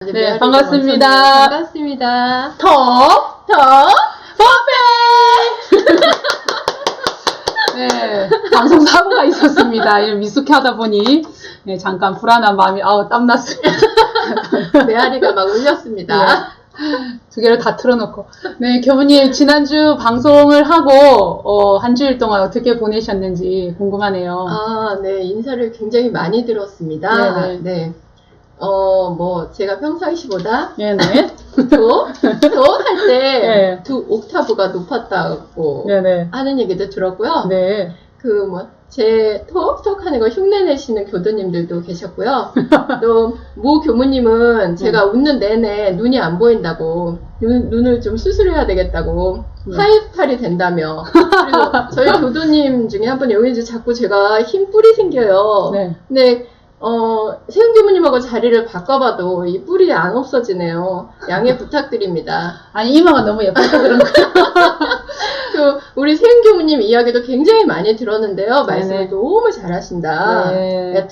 네, 반갑습니다. 반갑습니다. 더 퍼펙! 네, 방송 사고가 있었습니다. 미숙하다 보니 네, 잠깐 불안한 마음이 땀났습니다. 메아리가 막 울렸습니다. 두 개를 다 틀어놓고. 네, 교무님 지난주 방송을 하고 한 주일 동안 어떻게 보내셨는지 궁금하네요. 네, 인사를 굉장히 많이 들었습니다. 네네. 네. 제가 평상시보다 네네. 할 때 네. 두 옥타브가 높았다고 네네. 하는 얘기도 들었고요. 네. 제 톡톡 하는 거 흉내내시는 교도님들도 계셨고요. 또, 모 교무님은 제가 웃는 내내 눈이 안 보인다고, 눈을 좀 수술해야 되겠다고, 하이팔이 된다며. 그리고 저희 교도님 중에 한 분이 여기 자꾸 제가 힘 뿔이 생겨요. 네. 근데, 세훈 교무님하고 자리를 바꿔봐도 이 뿔이 안 없어지네요. 양해 부탁드립니다. 아니, 이마가 너무 예뻐서 그런 거예요. 우리 세훈 교무님 이야기도 굉장히 많이 들었는데요. 말씀을 네네. 너무 잘하신다. 네.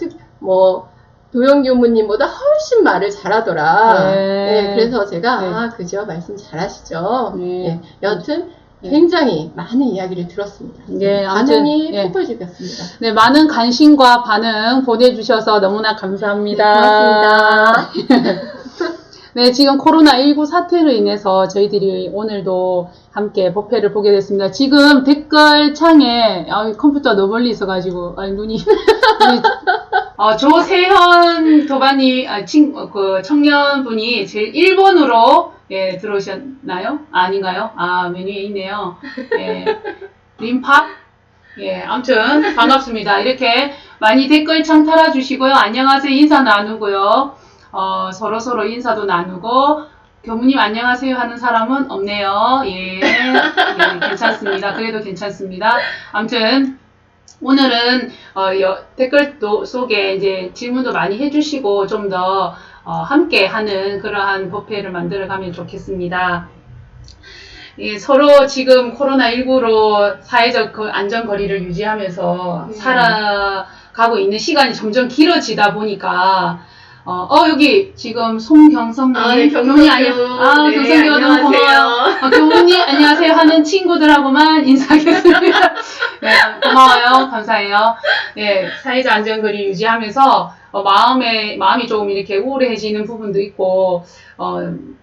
도영 교무님보다 훨씬 말을 잘하더라. 네. 그래서 제가, 네. 그죠. 말씀 잘하시죠. 네. 여튼, 네. 굉장히 많은 이야기를 들었습니다. 네, 아무튼, 반응이 네. 폭발적이었습니다. 네, 많은 관심과 반응 보내주셔서 너무나 감사합니다. 고맙습니다. 네, 지금 코로나19 사태로 인해서 저희들이 오늘도 함께 법회를 보게 됐습니다. 지금 댓글 창에, 컴퓨터가 너무 멀리 있어가지고, 조세현 도반이, 청년분이 제일 1번으로, 들어오셨나요? 아닌가요? 메뉴에 있네요. 림팝? 아무튼, 반갑습니다. 이렇게 많이 댓글 창 달아주시고요. 안녕하세요. 인사 나누고요. 서로 인사도 나누고, 교무님 안녕하세요 하는 사람은 없네요. 괜찮습니다. 그래도 괜찮습니다. 아무튼, 오늘은, 댓글 속에 이제 질문도 많이 해주시고, 좀 더, 함께 하는 그러한 법회를 만들어가면 좋겠습니다. 서로 지금 코로나19로 사회적 안전거리를 유지하면서 살아가고 있는 시간이 점점 길어지다 보니까, 여기 지금 송경성님, 교무님 경성교 너무 고마워요. 교무님 안녕하세요 하는 친구들하고만 인사하겠습니다. 네, 고마워요. 감사해요. 네, 사회적 안전거리 유지하면서 마음이 조금 이렇게 우울해지는 부분도 있고,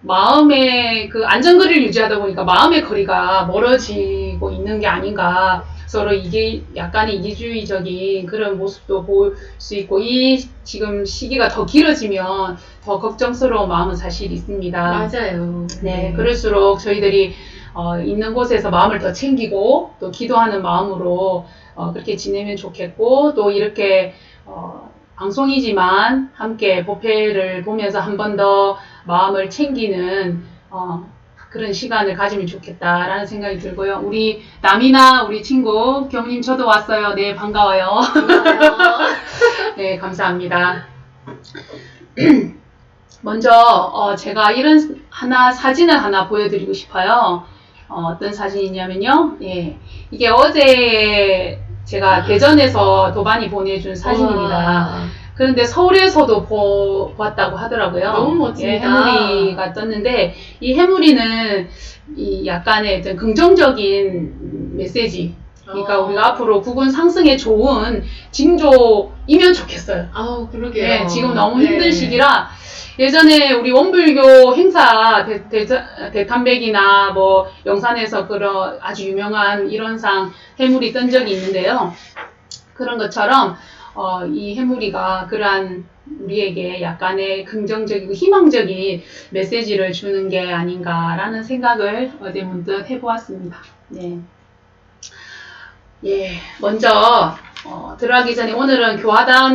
마음의 그 안전거리를 유지하다 보니까 마음의 거리가 멀어지고 있는 게 아닌가. 서로 약간의 이기주의적인 그런 모습도 볼 수 있고, 지금 시기가 더 길어지면 더 걱정스러운 마음은 사실 있습니다. 맞아요. 네, 그럴수록 저희들이, 있는 곳에서 마음을 더 챙기고, 또 기도하는 마음으로, 그렇게 지내면 좋겠고, 또 이렇게, 방송이지만 함께 법회를 보면서 한 번 더 마음을 챙기는, 그런 시간을 가지면 좋겠다라는 생각이 들고요. 우리 남이나 우리 친구 경님 저도 왔어요. 네, 반가워요. 네, 감사합니다. 먼저 제가 이런 사진을 하나 보여드리고 싶어요. 어떤 사진이냐면요. 이게 어제 제가 대전에서 도반이 보내준 사진입니다. 그런데 서울에서도 보았다고 하더라고요. 너무 멋집니다. 해무리가 떴는데, 이 해무리는 약간의 어떤 긍정적인 메시지. 그러니까 우리가 앞으로 국운 상승에 좋은 징조이면 좋겠어요. 그러게요. 네, 지금 너무 힘든 시기라, 예전에 우리 원불교 행사, 대탐백이나 영산에서 그런 아주 유명한 일원상 해물이 뜬 적이 있는데요. 그런 것처럼, 이 해무리가 그러한 우리에게 약간의 긍정적이고 희망적인 메시지를 주는 게 아닌가라는 생각을 어제 문득 해보았습니다. 네. 먼저, 들어가기 전에 오늘은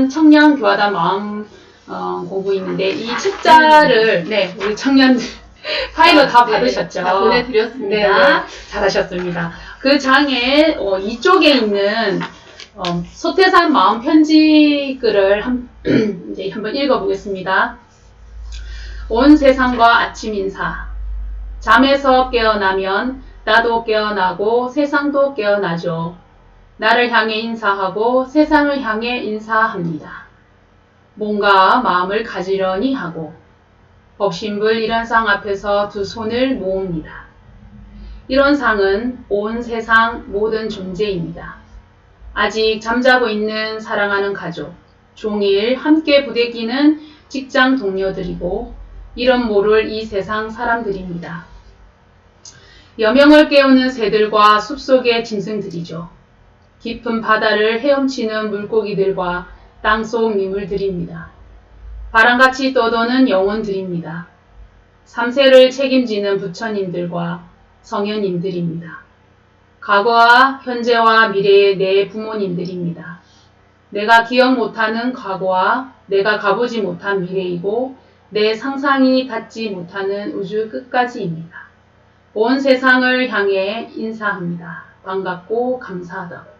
청년 교화단 마음, 공부있는데, 이 책자를, 우리 청년들, 파일로 다 받으셨죠? 다 보내드렸습니다. 네, 잘하셨습니다. 그 장에, 이쪽에 있는, 소태산 마음 편지 글을 이제 한번 읽어보겠습니다. 온 세상과 아침 인사. 잠에서 깨어나면 나도 깨어나고 세상도 깨어나죠. 나를 향해 인사하고 세상을 향해 인사합니다. 몸과 마음을 가지런히 하고 법신불 이런 상 앞에서 두 손을 모읍니다. 이런 상은 온 세상 모든 존재입니다. 아직 잠자고 있는 사랑하는 가족, 종일 함께 부대끼는 직장 동료들이고 이름 모를 이 세상 사람들입니다. 여명을 깨우는 새들과 숲속의 짐승들이죠. 깊은 바다를 헤엄치는 물고기들과 땅속 미물들입니다. 바람같이 떠도는 영혼들입니다. 삼세를 책임지는 부처님들과 성현님들입니다. 과거와 현재와 미래의 내 부모님들입니다. 내가 기억 못하는 과거와 내가 가보지 못한 미래이고 내 상상이 닿지 못하는 우주 끝까지입니다. 온 세상을 향해 인사합니다. 반갑고 감사하다고.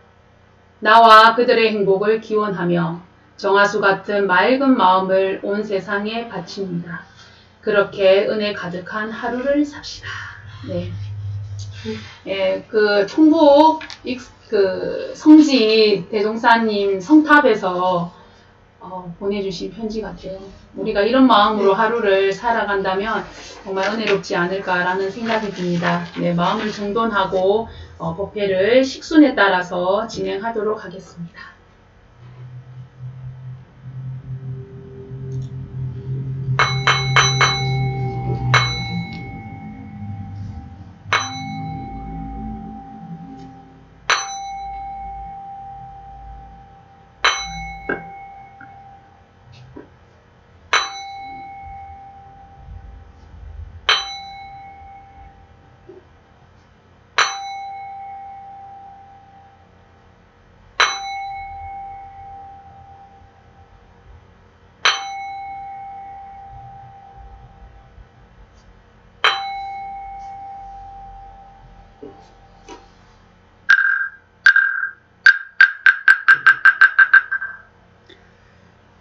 나와 그들의 행복을 기원하며 정화수 같은 맑은 마음을 온 세상에 바칩니다. 그렇게 은혜 가득한 하루를 삽시다. 네. 예, 그 충북 그 성지 대종사님 성탑에서 보내주신 편지 같아요. 우리가 이런 마음으로 하루를 살아간다면 정말 은혜롭지 않을까라는 생각이 듭니다. 네, 마음을 정돈하고 법회를 식순에 따라서 진행하도록 하겠습니다.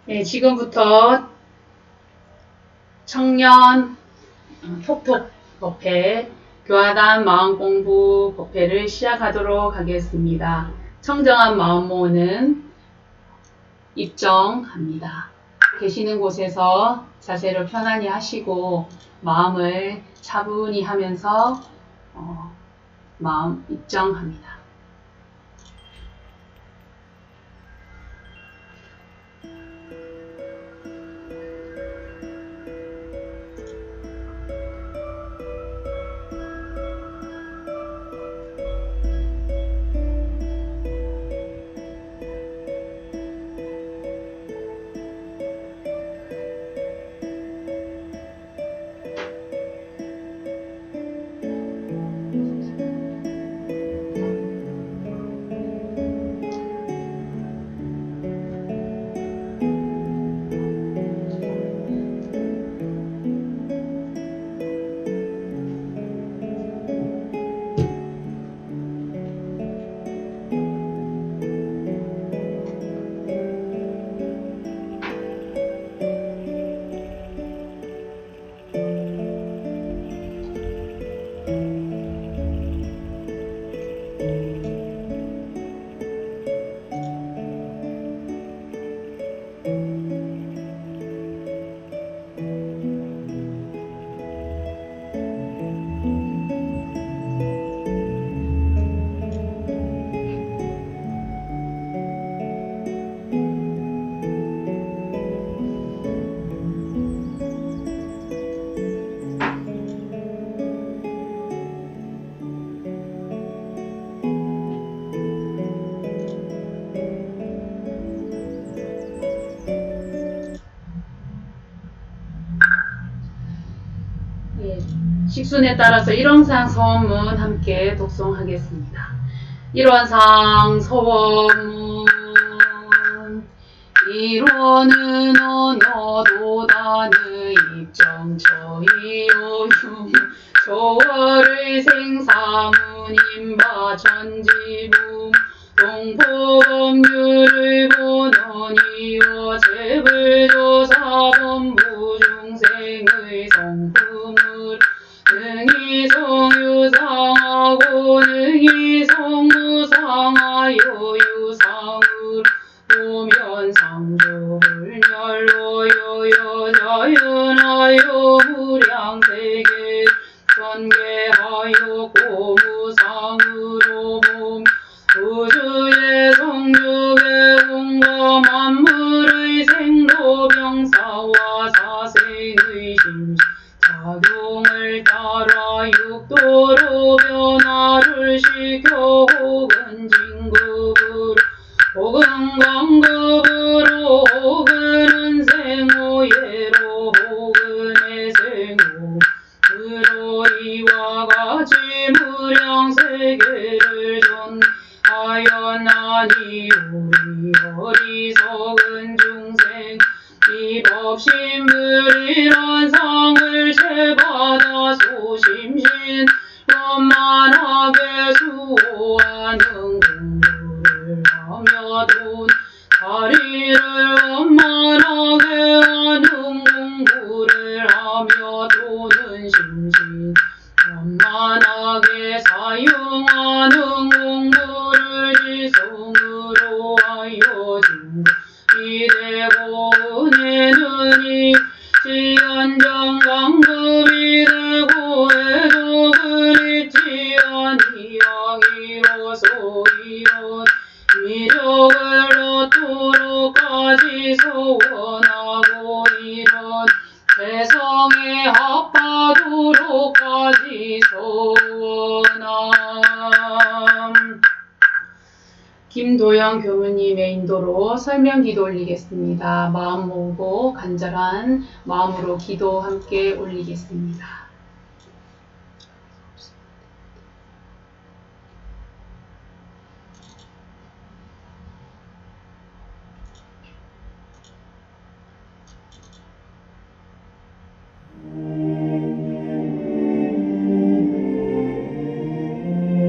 네, 지금부터 청년 톡톡 법회 교화단 마음공부 법회를 시작하도록 하겠습니다. 청정한 마음 모으는 입정합니다. 계시는 곳에서 자세를 편안히 하시고 마음을 차분히 하면서 마음 입정합니다. 식순에 따라서 일원상 서원문 함께 독송하겠습니다. 일원상 서원문 일원은 언어도단의 입정처이요 조월의 생사문임바 전지부 동포법률의 본원이요 재불조사본부 중생의 성품을 능히 성유상하고 능히 성무상하여 유상을 보면 상조불멸로요 여자연하 전하여 무량세계 전개하여 고무상으로 몸 우주의 성육의 공과 만물의 생로병사와 사생의 심시 작용을 따라 육도로 변화를 시켜 혹은 진급으로 혹은 광급으로 혹은 생오예로 혹은 해생오으로 이와 같이 무량세계를 전하였나니 우리 어리석은 중생 이 법신불이란 상을 채받아 소심신 원만하게 수호하는 공부를 하며 돈 다리를 원만하게 하는 공부를 하며 돈은 심신 원만하게 사용하는 공부를 지성으로 하여 진급이 되고 은혜는 지연정 강급이 되고 해독은 있지 아니하기로소 이런 위력을 얻도록까지 소원하고 이런 세상에 합하도록까지 소원함. 김도영 교무님의 인도로 설명기도 올리겠습니다. 마음 모으고 간절한 마음으로 기도 함께 올리겠습니다.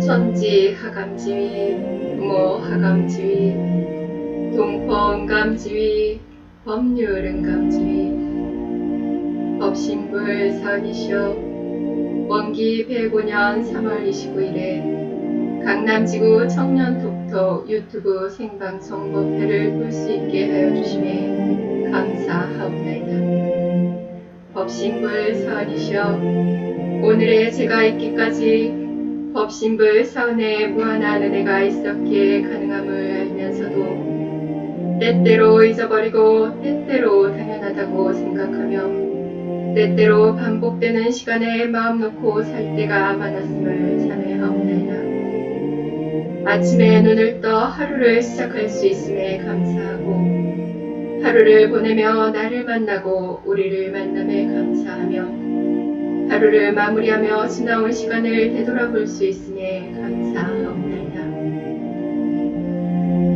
천지 하감지위, 부모 하감지위, 동포응감지위, 법률응감지위, 법신불 사니시오 원기 105년 3월 29일에 강남지구 청년톡톡 유튜브 생방송 법회를 볼 수 있게 하여 주심에 감사하옵나이다. 법신불 사니시오 오늘의 제가 있기까지 법신불 사은에 무한한 은혜가 있었기에 가능함을 알면서도 때때로 잊어버리고 때때로 당연하다고 생각하며 때때로 반복되는 시간에 마음 놓고 살 때가 많았음을 자매하옵나이다. 아침에 눈을 떠 하루를 시작할 수 있음에 감사하고 하루를 보내며 나를 만나고 우리를 만남에 감사하며 하루를 마무리하며 지나온 시간을 되돌아볼 수 있음에 감사하옵나이다.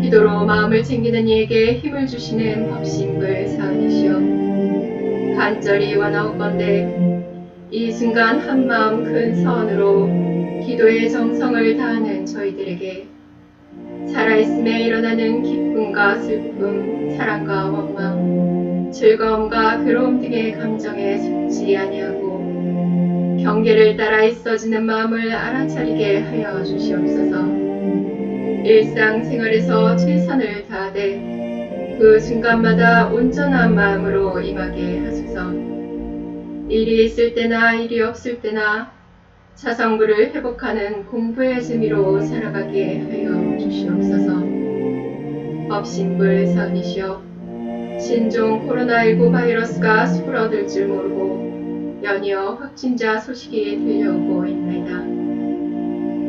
기도로 마음을 챙기는 이에게 힘을 주시는 법신불 사은이시여 간절히 원하옵건대 이 순간 한마음 큰 서원으로 기도의 정성을 다하는 저희들에게 살아있음에 일어나는 기쁨과 슬픔, 사랑과 원망, 즐거움과 괴로움 등의 감정에 속지 아니하고 경계를 따라 있어지는 마음을 알아차리게 하여 주시옵소서. 일상생활에서 최선을 다하되 그 순간마다 온전한 마음으로 임하게 하소서. 일이 있을 때나 일이 없을 때나 자성부를 회복하는 공부의 재미로 살아가게 하여 주시옵소서. 법신불 사은이시여 신종 코로나19 바이러스가 수를 얻을 줄 모르고 연이어 확진자 소식이 들려오고 있나이다.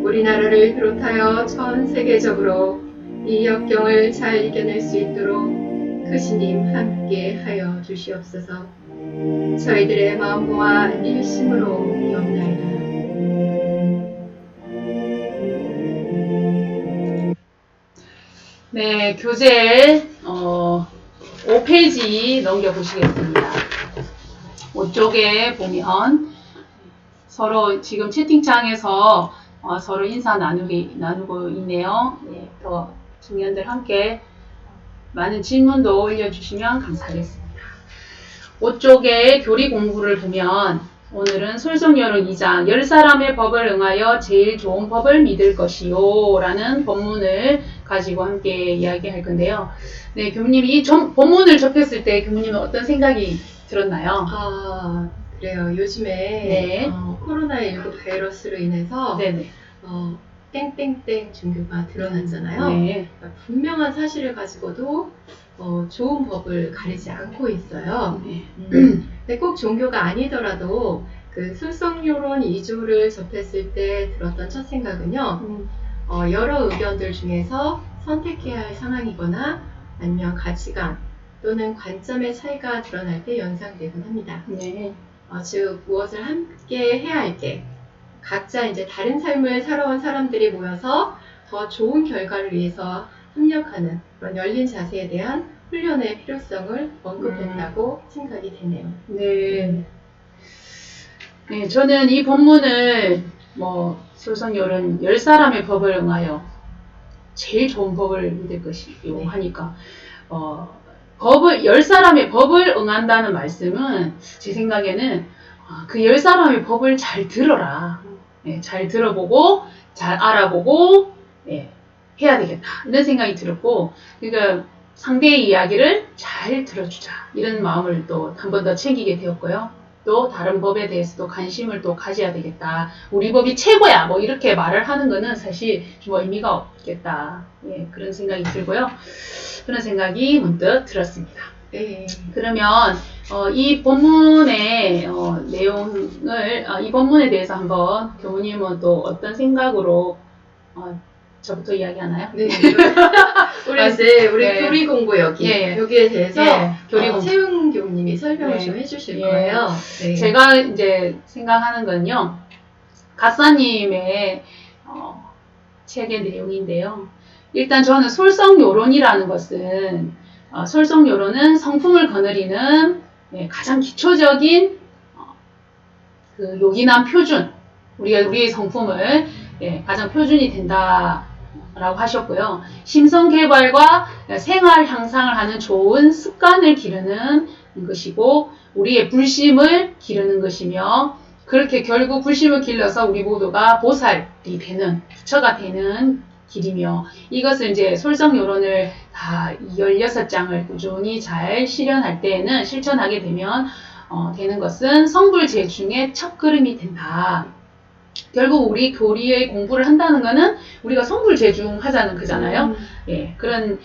우리나라를 비롯하여 전 세계적으로 이 역경을 잘 이겨낼 수 있도록 크시님 함께 하여 주시옵소서. 저희들의 마음 모아 일심으로 비옵나이다. 네, 교재 5페이지 넘겨보시겠습니다. 5쪽에 보면 서로 지금 채팅창에서 서로 인사 나누고 있네요. 네, 더 중년들 함께 많은 질문도 올려주시면 감사하겠습니다. 5쪽의 교리 공부를 보면 오늘은 솔성여론 2장 10사람의 법을 응하여 제일 좋은 법을 믿을 것이요 라는 본문을 가지고 함께 이야기할 건데요. 네, 교무님이 이 본문을 접했을 때 교무님은 어떤 생각이 들었나요? 아, 그래요. 요즘에 네. 코로나19 바이러스로 인해서 네네. 땡땡땡 종교가 드러났잖아요. 네. 그러니까 분명한 사실을 가지고도 좋은 법을 가리지 않고 있어요. 네. 근데 꼭 종교가 아니더라도 그 술성요론 2조를 접했을 때 들었던 첫 생각은요. 여러 의견들 중에서 선택해야 할 상황이거나 아니면 가치관 또는 관점의 차이가 드러날 때 연상되곤 합니다. 네. 즉 무엇을 함께 해야 할 때 각자 이제 다른 삶을 살아온 사람들이 모여서 더 좋은 결과를 위해서 협력하는 그런 열린 자세에 대한 훈련의 필요성을 언급했다고 생각이 되네요. 네. 네, 저는 이 본문을 솔선요론 10사람의 법을 응하여 제일 좋은 법을 믿을 것이요 하니까 10사람의 법을 응한다는 말씀은 제 생각에는 그 10사람의 법을 잘 들어라. 네, 잘 들어보고 잘 알아보고 해야 되겠다. 이런 생각이 들었고, 그러니까 상대의 이야기를 잘 들어주자. 이런 마음을 또 한 번 더 챙기게 되었고요. 또 다른 법에 대해서도 관심을 또 가져야 되겠다. 우리 법이 최고야. 이렇게 말을 하는 거는 사실 좀 의미가 없겠다. 예, 그런 생각이 들고요. 그런 생각이 문득 들었습니다. 네. 그러면 이 본문의 내용을 이 본문에 대해서 한번 교무님은 또 어떤 생각으로 저부터 이야기하나요? 네. 우리 이제 네. 교리 공부 여기에 대해서 교리 공부. 채용 교무님이 설명을 좀 해주실 거예요. 네. 제가 이제 생각하는 건요, 갓사님의 책의 내용인데요. 일단 저는 솔성요론이라는 것은 솔성요론은 성품을 거느리는 가장 기초적인 그 요긴한 표준, 우리의 성품을 가장 표준이 된다라고 하셨고요. 심성 개발과 생활 향상을 하는 좋은 습관을 기르는 것이고, 우리의 불심을 기르는 것이며, 그렇게 결국 불심을 길러서 우리 모두가 보살이 되는, 부처가 되는 길이며, 이것을 이제 솔성요론을 다 16장을 꾸준히 잘 실현할 때에는, 실천하게 되면 되는 것은 성불재중의 첫걸음이 된다. 결국 우리 교리의 공부를 한다는 것은 우리가 성불재중 하자는 거잖아요. 그런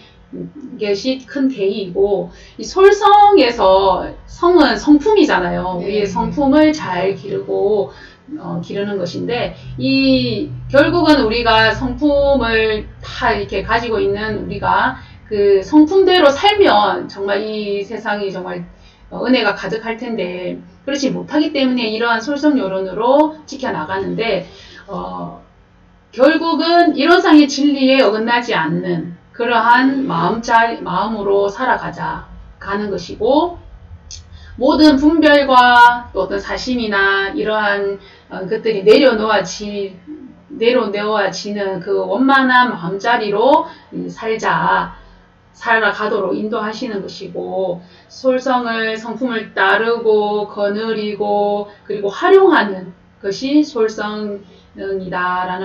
것이 큰 대의이고, 이 솔성에서 성은 성품이잖아요. 우리의 성품을 잘 기르고 기르는 것인데, 결국은 우리가 성품을 다 이렇게 가지고 있는 우리가 그 성품대로 살면 정말 이 세상이 정말 은혜가 가득할 텐데, 그렇지 못하기 때문에 이러한 솔성요론으로 지켜나가는데, 결국은 이론상의 진리에 어긋나지 않는 그러한 마음으로 가는 것이고, 모든 분별과 또 어떤 사심이나 이러한 것들이 내려놓아지는 그 원만한 마음자리로 살아가도록 인도하시는 것이고, 성품을 따르고 거느리고 그리고 활용하는 것이 솔성이다라는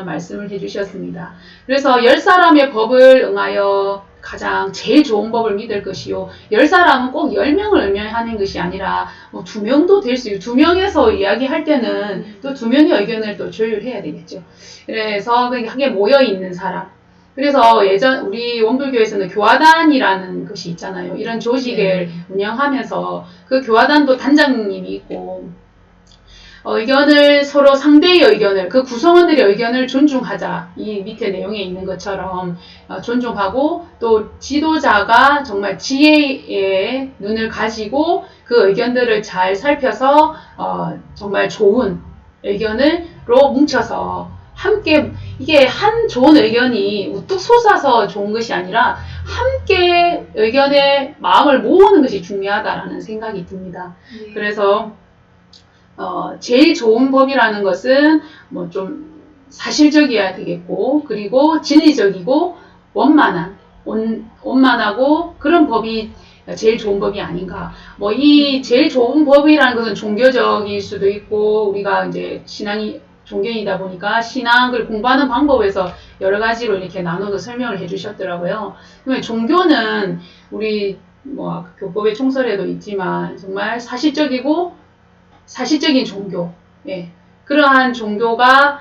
말씀을 해주셨습니다. 그래서 10사람의 법을 응하여 가장 제일 좋은 법을 믿을 것이요, 10사람은 꼭 10명을 의미하는 것이 아니라 2명도 될 수 있고, 2명에서 이야기할 때는 또 2명의 의견을 또 조율해야 되겠죠. 그래서 함께 모여있는 사람, 그래서 우리 원불교에서는 교화단이라는 것이 있잖아요. 이런 조직을 운영하면서 그 교화단도 단장님이 있고, 서로 상대의 의견을, 그 구성원들의 의견을 존중하자. 이 밑에 내용에 있는 것처럼 존중하고, 또 지도자가 정말 지혜의 눈을 가지고 그 의견들을 잘 살펴서 정말 좋은 의견으로 뭉쳐서 함께, 이게 한 좋은 의견이 우뚝 솟아서 좋은 것이 아니라 함께 의견의 마음을 모으는 것이 중요하다라는 생각이 듭니다. 그래서 제일 좋은 법이라는 것은 좀 사실적이어야 되겠고, 그리고 진리적이고 원만하고 그런 법이 제일 좋은 법이 아닌가. 이 제일 좋은 법이라는 것은 종교적일 수도 있고, 우리가 이제 신앙이 종교이다 보니까 신앙을 공부하는 방법에서 여러 가지로 이렇게 나눠서 설명을 해주셨더라고요. 그러면 종교는 우리 뭐 교법의 총설에도 있지만 정말 사실적인 종교, 예, 그러한 종교가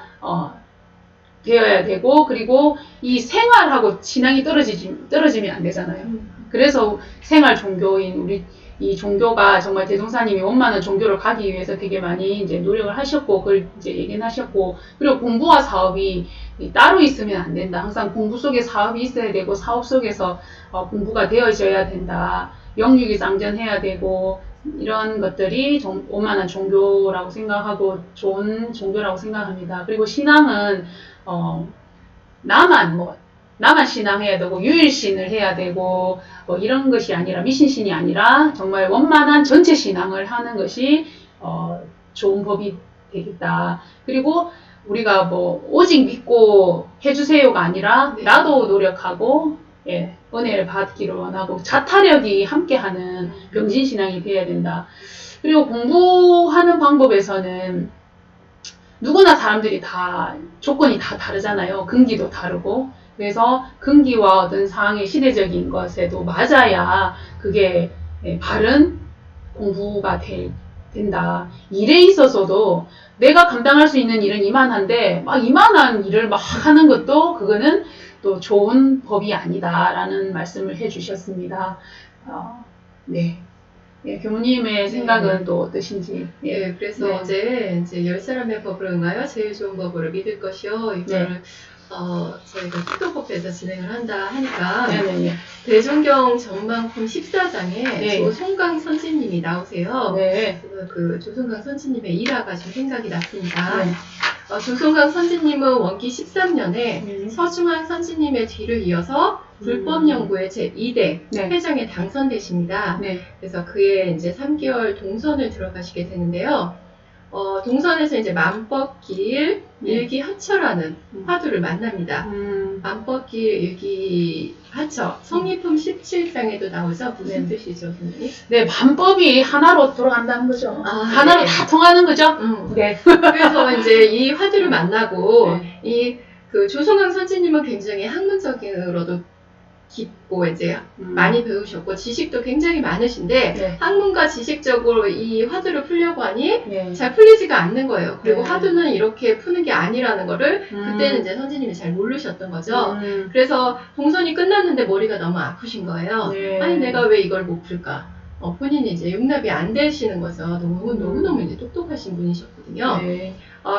되어야 되고, 그리고 이 생활하고 신앙이 떨어지면 안 되잖아요. 그래서 생활 종교인 우리 이 종교가 정말 대종사님이 원만한 종교를 가기 위해서 되게 많이 이제 노력을 하셨고, 그걸 이제 얘기는 하셨고, 그리고 공부와 사업이 따로 있으면 안 된다. 항상 공부 속에 사업이 있어야 되고, 사업 속에서 공부가 되어져야 된다. 영육이 쌍전해야 되고, 이런 것들이 원만한 종교라고 생각하고 좋은 종교라고 생각합니다. 그리고 신앙은 나만 신앙해야 되고 유일신을 해야 되고 뭐 이런 것이 아니라 미신신이 아니라 정말 원만한 전체 신앙을 하는 것이 좋은 법이 되겠다. 그리고 우리가 뭐 오직 믿고 해주세요가 아니라 나도 노력하고 예, 은혜를 받기를 원하고 자타력이 함께하는 병진신앙이 되어야 된다. 그리고 공부하는 방법에서는 누구나 사람들이 다 조건이 다 다르잖아요. 근기도 다르고. 그래서 근기와 어떤 상황의 시대적인 것에도 맞아야 그게 바른 공부가 된다. 일에 있어서도 내가 감당할 수 있는 일은 이만한데 막 이만한 일을 막 하는 것도 그거는 또 좋은 법이 아니다라는 말씀을 해주셨습니다. 네. 예, 교무님의 생각은 또 어떠신지? 예. 네, 그래서 어제 이제 10사람의 법을 응하여 제일 좋은 법으로 믿을 것이요. 이걸 저희가 기도법에서 진행을 한다 하니까 대종경 전망품 14장에 조송강 선지님이 나오세요. 네. 그 조송강 선지님의 일화가 좀 생각이 났습니다. 조송강 선지님은 원기 13년에 서중환 선지님의 뒤를 이어서 불법연구의 제2대 회장에 당선되십니다. 그래서 그의 이제 3개월 동선을 들어가시게 되는데요. 동선에서 이제 만법길 일기하처라는 화두를 만납니다. 만법길 일기하처 성리품 17장에도 나오죠. 무슨 뜻이죠, 선생님? 네, 만법이 하나로 돌아간다는 거죠. 하나로 다 통하는 거죠. 네. 그래서 이제 이 화두를 만나고 그 조성강 선지님은 굉장히 학문적으로도 깊고 이제 많이 배우셨고 지식도 굉장히 많으신데 학문과 지식적으로 이 화두를 풀려고 하니 잘 풀리지가 않는 거예요. 그리고 화두는 이렇게 푸는 게 아니라는 거를 그때는 이제 선생님이 잘 모르셨던 거죠. 그래서 동선이 끝났는데 머리가 너무 아프신 거예요. 아니 내가 왜 이걸 못 풀까? 본인이 이제 용납이 안 되시는 거죠. 너무너무 이제 똑똑하신 분이셨거든요.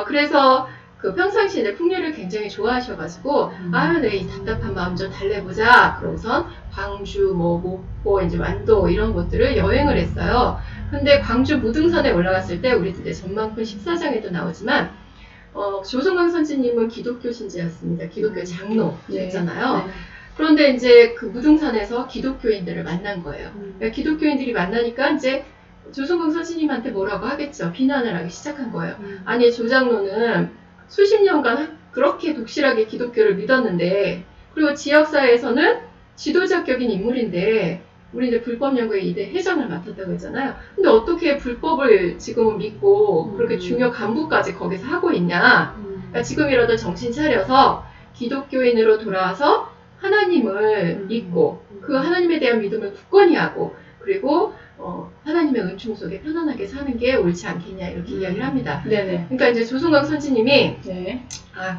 그래서 그 평상시에 내 풍류를 굉장히 좋아하셔가지고 내 이 답답한 마음 좀 달래보자. 그러고선 광주, 목포, 이제 완도 이런 곳들을 여행을 했어요. 근데 광주 무등산에 올라갔을 때 우리 이제 전망품 14장에도 나오지만 조성강 선지님은 기독교 신자였습니다. 기독교 장로였잖아요. 그런데 이제 그 무등산에서 기독교인들을 만난 거예요. 기독교인들이 만나니까 이제 조성강 선지님한테 뭐라고 하겠죠. 비난을 하기 시작한 거예요. 아니 조장로는 수십 년간 그렇게 독실하게 기독교를 믿었는데 그리고 지역사회에서는 지도자격인 인물인데 우리 이제 불법연구의 2대 회장을 맡았다고 했잖아요. 근데 어떻게 불법을 지금은 믿고 그렇게 중요 간부까지 거기서 하고 있냐. 그러니까 지금이라도 정신 차려서 기독교인으로 돌아와서 하나님을 믿고 그 하나님에 대한 믿음을 굳건히 하고 그리고 하나님의 은총 속에 편안하게 사는 게 옳지 않겠냐 이렇게 이야기를 합니다. 그러니까 이제 조성강 선지님이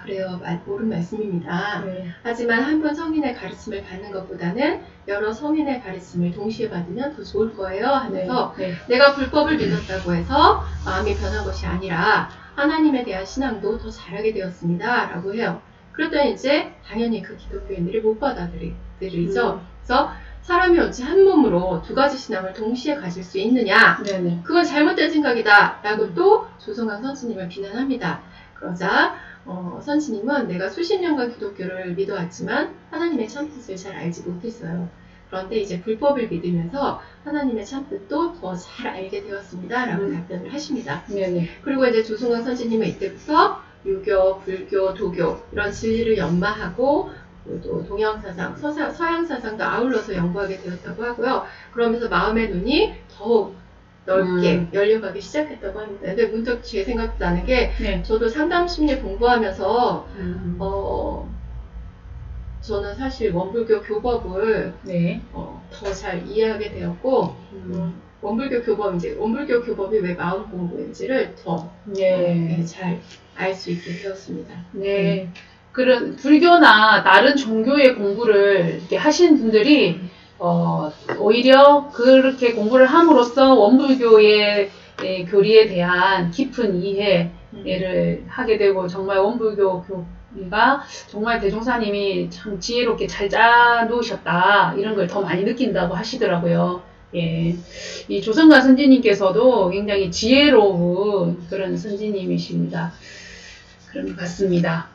그래요. 옳은 말씀입니다. 하지만 한 번 성인의 가르침을 받는 것보다는 여러 성인의 가르침을 동시에 받으면 더 좋을 거예요 하면서 내가 불법을 믿었다고 해서 마음이 변한 것이 아니라 하나님에 대한 신앙도 더 잘하게 되었습니다 라고 해요. 그랬더니 이제 당연히 그 기독교인들이 못 받아들이죠. 그래서 사람이 어찌 한 몸으로 두 가지 신앙을 동시에 가질 수 있느냐. 그건 잘못된 생각이다. 라고 또 조성강 선지님을 비난합니다. 그러자 선지님은 내가 수십 년간 기독교를 믿어왔지만 하나님의 참뜻을 잘 알지 못했어요. 그런데 이제 불법을 믿으면서 하나님의 참뜻도 더 잘 알게 되었습니다. 라고 답변을 하십니다. 그리고 이제 조성강 선지님은 이때부터 유교, 불교, 도교 이런 진리를 연마하고 또 동양사상, 서양사상도 아울러서 연구하게 되었다고 하고요. 그러면서 마음의 눈이 더욱 넓게 열려가기 시작했다고 합니다. 근데 문득 제 생각도 나는 게 네. 저도 상담심리 공부하면서 저는 사실 원불교 교법을 네. 더 잘 이해하게 되었고 원불교 교법 이제 원불교 교법이 왜 마음 공부인지를 더 잘 알 수 있게 되었습니다. 네. 그런 불교나 다른 종교의 공부를 이렇게 하신 분들이 오히려 그렇게 공부를 함으로써 원불교의 교리에 대한 깊은 이해를 하게 되고 정말 원불교 교리가 정말 대종사님이 참 지혜롭게 잘 짜놓으셨다 이런 걸 더 많이 느낀다고 하시더라고요. 예, 이 조성가 선지님께서도 굉장히 지혜로운 그런 선지님이십니다. 그런 것 같습니다.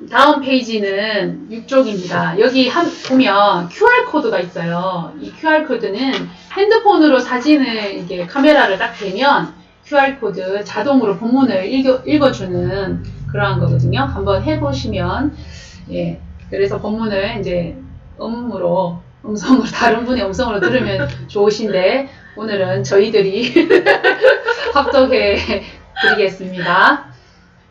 다음 페이지는 6쪽입니다. 여기 보면 QR코드가 있어요. 이 QR코드는 핸드폰으로 사진을 이게 카메라를 딱 대면 QR코드 자동으로 본문을 읽어주는 그러한 거거든요. 한번 해보시면, 예. 그래서 본문을 이제 음성으로, 다른 분의 음성으로 들으면 좋으신데, 오늘은 저희들이 합독해 드리겠습니다.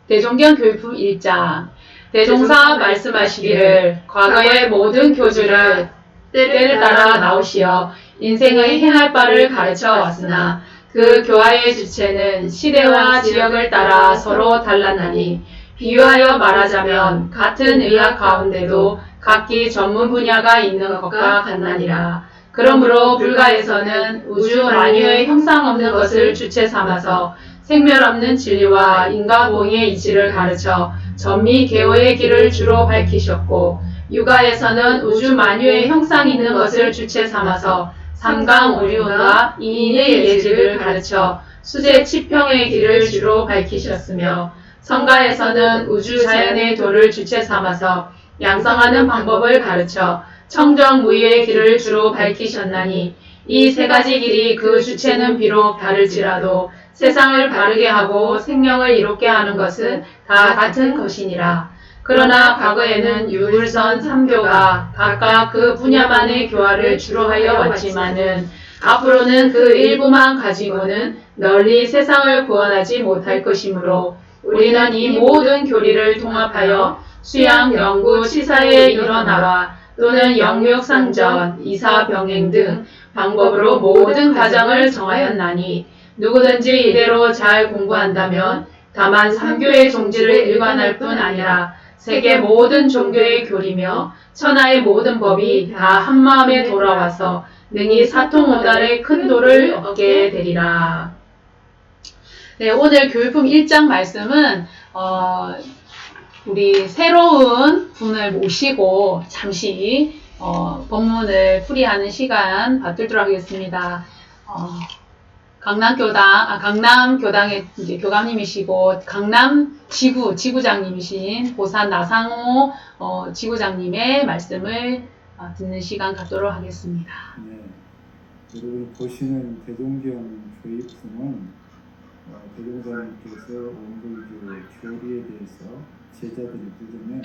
대종견 교육품 1장. 대종사 말씀하시기를 과거의 모든 교주를 때를 따라 나오시어 인생의 행할 바를 가르쳐 왔으나 그 교화의 주체는 시대와 지역을 따라 서로 달랐나니 비유하여 말하자면 같은 의학 가운데도 각기 전문 분야가 있는 것과 같나니라. 그러므로 불가에서는 우주 만유의 형상 없는 것을 주체 삼아서 생멸 없는 진리와 인과보응의 이치를 가르쳐 전미 개호의 길을 주로 밝히셨고 유가에서는 우주 만유의 형상 있는 것을 주체 삼아서 삼강 오류와 이인의 예지를 가르쳐 수제 치평의 길을 주로 밝히셨으며 성가에서는 우주 자연의 도를 주체 삼아서 양성하는 방법을 가르쳐 청정무의의 길을 주로 밝히셨나니 이 세 가지 길이 그 주체는 비록 다를지라도 세상을 바르게 하고 생명을 이롭게 하는 것은 다 같은 것이니라. 그러나 과거에는 유불선 3교가 각각 그 분야만의 교화를 주로 하여 왔지만은 앞으로는 그 일부만 가지고는 널리 세상을 구원하지 못할 것이므로 우리는 이 모든 교리를 통합하여 수양, 연구, 치사에 일어나와 또는 영육, 상전, 이사, 병행 등 방법으로 모든 과정을 정하였나니 누구든지 이대로 잘 공부한다면 다만 3교의 종지를 일관할 뿐 아니라 세계 모든 종교의 교리며 천하의 모든 법이 다 한마음에 돌아와서 능히 사통오달의 큰 도를 얻게 되리라. 네, 오늘 교육품 1장 말씀은 우리 새로운 분을 모시고 잠시 법문을 풀이하는 시간 받들도록 하겠습니다. 강남교당의 이제 교감님이시고 강남 지구장님이신 보산 나상호 지구장님의 말씀을 듣는 시간 갖도록 하겠습니다. 네, 여러분이 보시는 대종경 교육품은 대종사님께서 원불교 교리에 대해서 제자들이 묻으면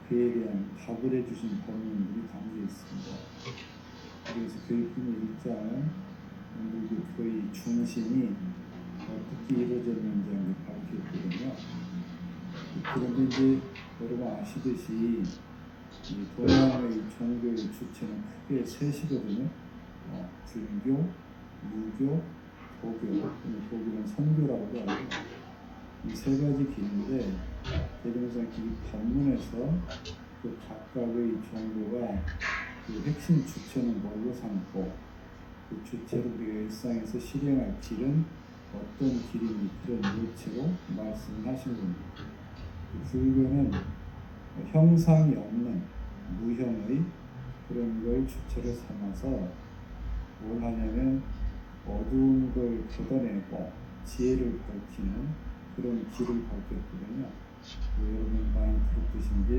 그에 대한 답을 해주신 법문들이 담겨 있습니다. 그래서 교육품 1장은 원불교 교의 중심이 어떻게 이루어졌는지 밝혔거든요. 그런데 이제 여러분 아시듯이 이 동양의 종교의 주체는 크게 셋이거든요. 불교, 유교, 도교, 도교는 선교라고도 하고 이 세 가지 길인데 대종사님 이 법문에서 그 각각의 종교가 그 핵심 주체는 뭘로 삼고 그 주체로 우리가 일상에서 실행할 길은 어떤 길인지 그런 요체로 말씀하신 겁니다. 불교는 형상이 없는 무형의 그런 걸 주체로 삼아서 뭘 하냐면 어두운 걸 걷어내고 지혜를 밝히는 그런 길을 밝혔거든요. 여러분 많이 들었듯이 이제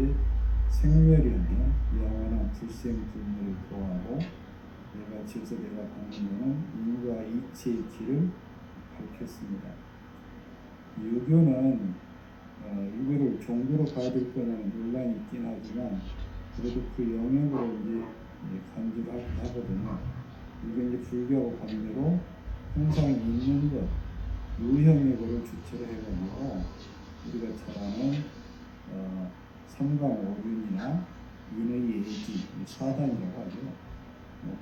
생멸이 없는 영원한 불생불멸을 도하고 내가 지어서 내가 받는 것은 인과 이치의 길을 밝혔습니다. 유교는 유교를 종교로 봐야 될 거냐는 논란이 있긴 하지만 그래도 그 영역으로 이제 간주를 하거든요. 이게 이제 불교하고 반대로 형상이 있는 것, 유형의 거를 주체로 해가지고 우리가 잘 아는 삼강오륜이나 인의 예지, 사단이라고 하죠.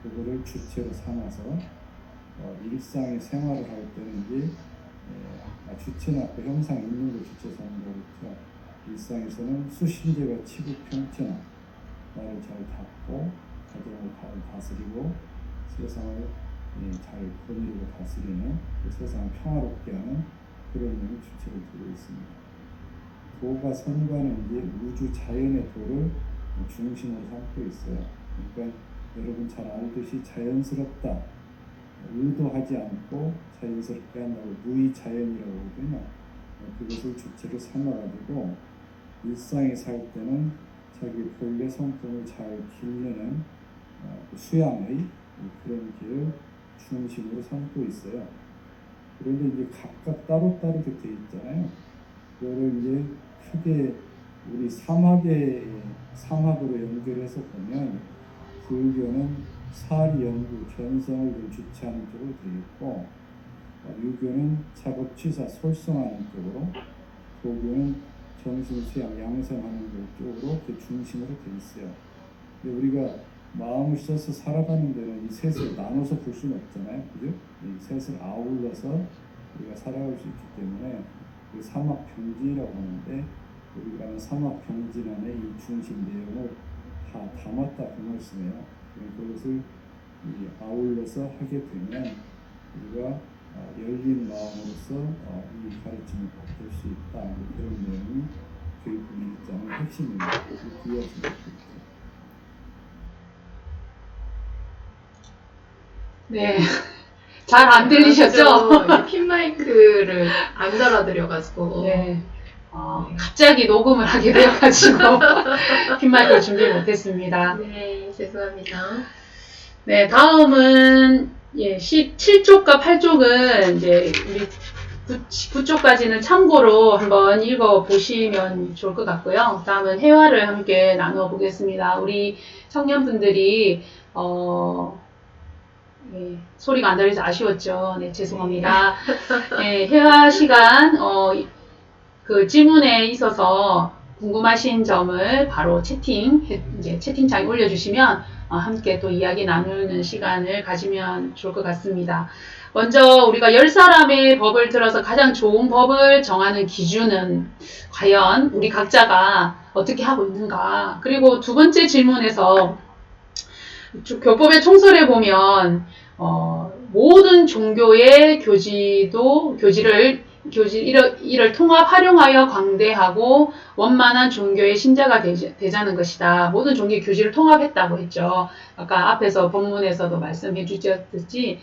그거를 주체로 삼아서 일상의 생활을 할 때는 이제 주체나 그 형상 있는 걸 주체 삼는 거죠. 일상에서는 수신제가 치국평천하, 나를 잘 닦고 가정을 잘 다스리고 세상을 잘 거느리고 다스리는, 그 세상을 평화롭게 하는 그런 의미 주체를 두고 있습니다. 도가 선과는 이제 우주 자연의 도를 중심으로 삼고 있어요. 그러니까 여러분 잘 알듯이 자연스럽다, 의도하지 않고 자연스럽게 한다고 무의자연이라고 하거든요. 그것을 주체로 삼아가지고 일상에 살 때는 자기 본래 성품을 잘 기르는 수양의 그런 길을 중심으로 삼고 있어요. 그런데 이제 각각 따로따로 되어 있잖아요. 그거를 이제 크게 우리 삼학으로 연결해서 보면, 불교는 사리, 연구, 견성을 좀 주체하는 쪽으로 되어 있고, 유교는 작업, 취사, 솔성하는 쪽으로, 도교는 정신 수양, 양성하는 쪽으로 그 중심으로 되어 있어요. 근데 우리가 마음을 써서 살아가는 데는 이 셋을 나눠서 볼 수는 없잖아요. 그죠? 이 셋을 아울러서 우리가 살아갈 수 있기 때문에 그 삼학병진이라고 하는데, 우리가 삼학병진 안에 이 중심 내용을 다 담았다 그 말씀이에요. 그것을 아울러서 하게 되면 우리가 열린 마음으로서 이 가르침을 받을 수 있다. 그런 내용이 교육 분위기장의 핵심입니다. 이해하시면 좋겠습니다. 네. 잘 안 들리셨죠? 핀마이크를 안 달아드려가지고. 네. 갑자기 녹음을 하게 되어가지고 핀마이크를 준비 못했습니다. 네, 죄송합니다. 네, 다음은 17쪽과 8쪽은 이제 우리 9쪽까지는 참고로 한번 읽어보시면 좋을 것 같고요. 다음은 회화를 함께 나누어 보겠습니다. 우리 청년분들이 소리가 안 들려서 아쉬웠죠. 네, 죄송합니다. 네, 회화 시간 그 질문에 있어서 궁금하신 점을 바로 채팅창에 올려주시면 함께 또 이야기 나누는 시간을 가지면 좋을 것 같습니다. 먼저 우리가 10사람의 법을 들어서 가장 좋은 법을 정하는 기준은 과연 우리 각자가 어떻게 하고 있는가. 그리고 두 번째 질문에서 교법의 총설에 보면 모든 종교의 이를 통합 활용하여 광대하고 원만한 종교의 신자가 되자는 것이다. 모든 종교의 교지를 통합했다고 했죠. 아까 앞에서 본문에서도 말씀해 주셨듯이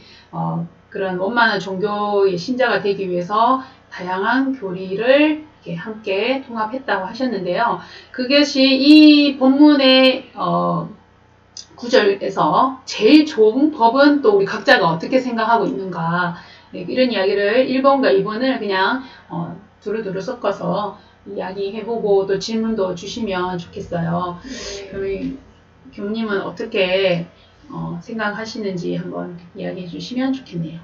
그런 원만한 종교의 신자가 되기 위해서 다양한 교리를 이렇게 함께 통합했다고 하셨는데요. 그것이 이 본문의 구절에서 제일 좋은 법은 또 우리 각자가 어떻게 생각하고 있는가. 네, 이런 이야기를 1번과 2번을 그냥 두루두루 섞어서 이야기해보고 또 질문도 주시면 좋겠어요. 네. 그럼 교무님은 어떻게 생각하시는지 한번 이야기해 주시면 좋겠네요.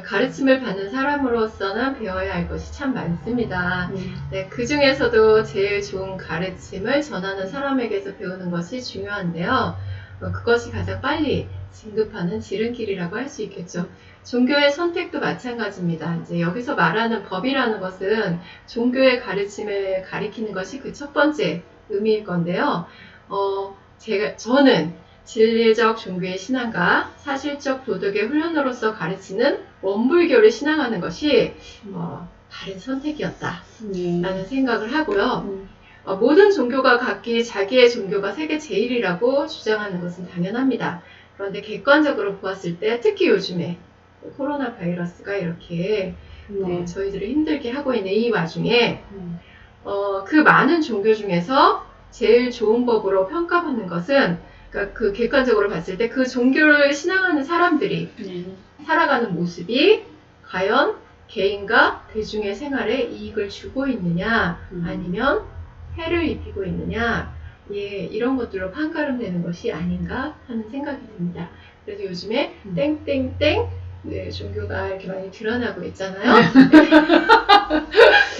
가르침을 받는 사람으로서는 배워야 할 것이 참 많습니다. 네, 그 중에서도 제일 좋은 가르침을 전하는 사람에게서 배우는 것이 중요한데요. 그것이 가장 빨리 진급하는 지름길이라고 할 수 있겠죠. 종교의 선택도 마찬가지입니다. 이제 여기서 말하는 법이라는 것은 종교의 가르침을 가리키는 것이 그 첫 번째 의미일 건데요. 저는 진리적 종교의 신앙과 사실적 도덕의 훈련으로서 가르치는 원불교를 신앙하는 것이 바른 선택이었다라는 생각을 하고요. 모든 종교가 각기 자기의 종교가 세계 제일이라고 주장하는 것은 당연합니다. 그런데 객관적으로 보았을 때 특히 요즘에 코로나 바이러스가 이렇게 저희들을 힘들게 하고 있는 이 와중에 그 많은 종교 중에서 제일 좋은 법으로 평가받는 것은, 그러니까 그 객관적으로 봤을 때 그 종교를 신앙하는 사람들이 살아가는 모습이 과연 개인과 대중의 생활에 이익을 주고 있느냐 아니면 해를 입히고 있느냐, 이런 것들로 판가름되는 것이 아닌가 하는 생각이 듭니다. 그래서 요즘에 땡땡땡 네, 종교가 이렇게 많이 드러나고 있잖아요.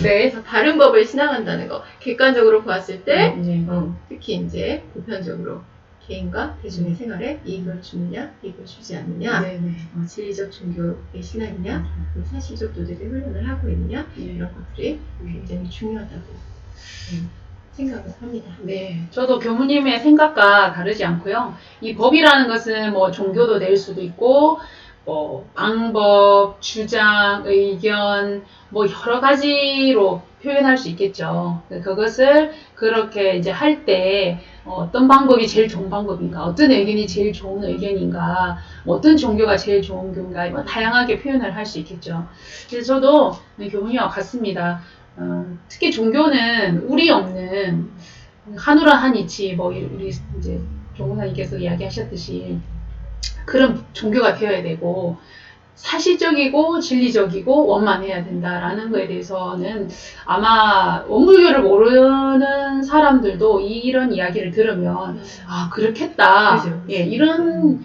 네. 그래서 다른 법을 신앙한다는 거, 객관적으로 보았을 때, 네. 특히 이제 보편적으로 개인과 대중의 생활에 이익을 주느냐, 이익을 주지 않느냐, 네. 네. 진리적 종교의 신앙이냐, 그리고 사실적 도덕의 훈련을 하고 있느냐, 네. 이런 것들이 굉장히 중요하다고 생각을 합니다. 네, 저도 교무님의 생각과 다르지 않고요. 이 법이라는 것은 뭐 종교도 낼 수도 있고, 뭐 방법, 주장, 의견, 뭐 여러 가지로 표현할 수 있겠죠. 그것을 그렇게 이제 할 때 어떤 방법이 제일 좋은 방법인가, 어떤 의견이 제일 좋은 의견인가, 뭐 어떤 종교가 제일 좋은 교인가, 뭐 다양하게 표현을 할 수 있겠죠. 그래서 저도 교무님과 같습니다. 특히 종교는 우리 없는 한우라 한이치, 뭐 우리 이제 교무사님께서 이야기하셨듯이 그런 종교가 되어야 되고, 사실적이고 진리적이고 원만해야 된다라는 거에 대해서는 아마 원불교를 모르는 사람들도 이런 이야기를 들으면 아 그렇겠다, 그죠. 예, 이런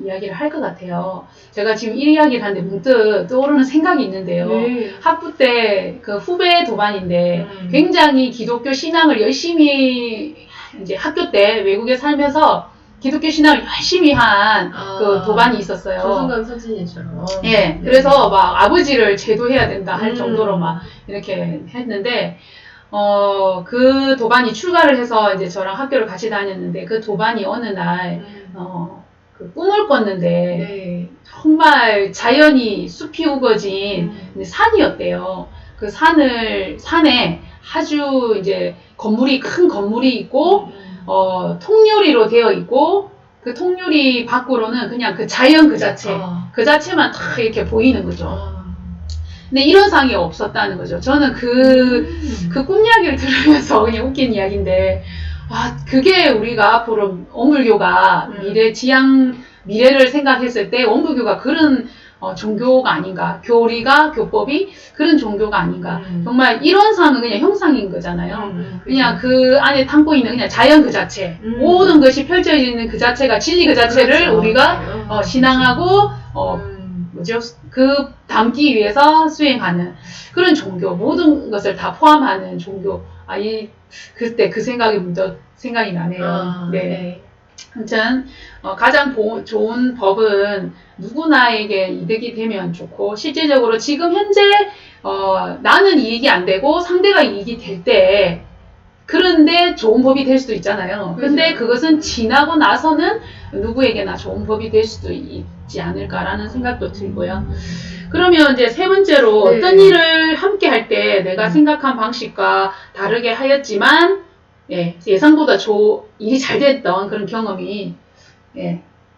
이야기를 할 것 같아요. 제가 지금 이 이야기를 하는데 문득 떠오르는 생각이 있는데요. 네. 학부 때 그 후배 도반인데 굉장히 기독교 신앙을 열심히 이제 학교 때 외국에 살면서 기독교 신앙을 열심히 한 그 도반이 있었어요. 조성감 선진이처럼. 예, 네. 그래서 막 아버지를 제도해야 된다 할 정도로 막 이렇게 했는데, 그 도반이 출가를 해서 이제 저랑 학교를 같이 다녔는데, 그 도반이 어느 날, 그 꿈을 꿨는데, 네. 정말 자연이 숲이 우거진 산이었대요. 그 산에 아주 이제 큰 건물이 있고, 통유리로 되어 있고, 그 통유리 밖으로는 그냥 그 자연 그 자체, 그 자체만 다 이렇게 보이는 거죠. 근데 이런 상이 없었다는 거죠. 저는 그 꿈 이야기를 들으면서 그냥 웃긴 이야기인데, 아, 그게 우리가 앞으로 원불교가 미래를 생각했을 때 원불교가 그런 종교가 아닌가, 교리가, 교법이 그런 종교가 아닌가. 정말 이런 상은 그냥 형상인 거잖아요. 그냥 그 안에 담고 있는 그냥 자연 그 자체, 모든 것이 펼쳐지는 그 자체가 진리 그 자체를 그렇죠. 우리가 신앙하고 그 담기 위해서 수행하는 그런 종교, 모든 것을 다 포함하는 종교. 그때 그 생각이 문득 생각이 나네요. 네. 아무튼 가장 좋은 법은 누구나에게 이득이 되면 좋고, 실제적으로 지금 현재 나는 이익이 안 되고 상대가 이익이 될 때, 그런데 좋은 법이 될 수도 있잖아요. 근데 그것은 지나고 나서는 누구에게나 좋은 법이 될 수도 있지 않을까라는 생각도 들고요. 그러면 이제 세 번째로 네. 어떤 일을 함께 할 때 내가 생각한 방식과 다르게 하였지만 예상보다 일이 잘 됐던 그런 경험이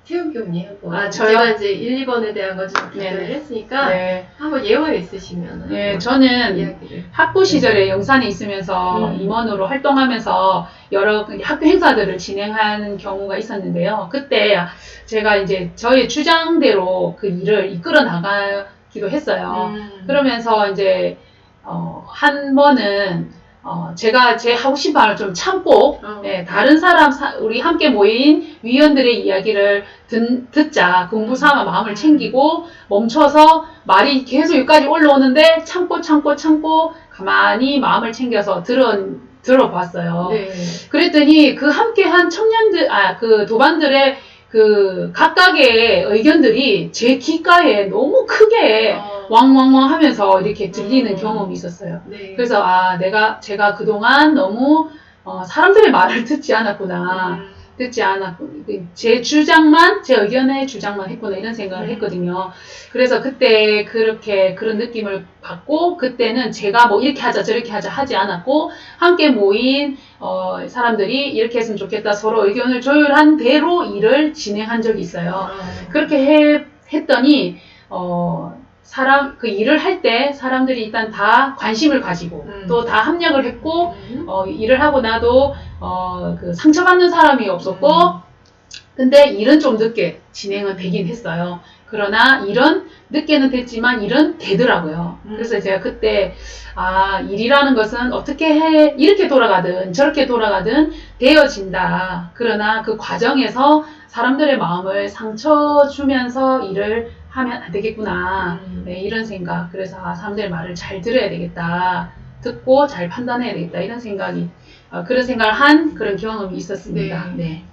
태우교님 한번 저요? 제가 이제 1, 2번에 대한 거 좀 답변을 네네. 했으니까 네. 한번 예화 있으시면 저는 이야기를. 학부 시절에 영산에 있으면서 임원으로 활동하면서 여러 학교 행사들을 진행하는 경우가 있었는데요. 그때 제가 이제 저의 주장대로 그 일을 이끌어 나가기도 했어요. 그러면서 이제 한 번은 제가 제 하고 싶은 말을 좀 참고 다른 사람 우리 함께 모인 위원들의 이야기를 듣자 공부 삼아 마음을 챙기고 멈춰서 말이 계속 여기까지 올라오는데 참고 가만히 마음을 챙겨서 들어봤어요. 네. 그랬더니 그 함께한 청년들 그 도반들의 그 각각의 의견들이 제 귓가에 너무 크게 왕왕왕 하면서 이렇게 들리는 경험이 있었어요. 네. 그래서 제가 그동안 너무 사람들의 말을 듣지 않았구나. 제 의견의 주장만 했구나, 이런 생각을 했거든요. 그래서 그때 그런 느낌을 받고, 그때는 제가 뭐 이렇게 하자, 저렇게 하자 하지 않았고, 함께 모인, 사람들이 이렇게 했으면 좋겠다, 서로 의견을 조율한 대로 일을 진행한 적이 있어요. 그렇게 했더니, 그 일을 할 때 사람들이 일단 다 관심을 가지고 또 다 합력을 했고 일을 하고 나도 그 상처받는 사람이 없었고 근데 일은 좀 늦게 진행은 되긴 했어요. 그러나 일은 늦게는 됐지만 일은 되더라고요. 그래서 제가 그때 일이라는 것은 이렇게 돌아가든 저렇게 돌아가든 되어진다. 그러나 그 과정에서 사람들의 마음을 상처 주면서 일을 하면 안 되겠구나. 네, 이런 생각. 그래서 사람들 말을 잘 들어야 되겠다. 듣고 잘 판단해야 되겠다. 이런 생각이 그런 생각을 한 그런 경험이 있었습니다. 네.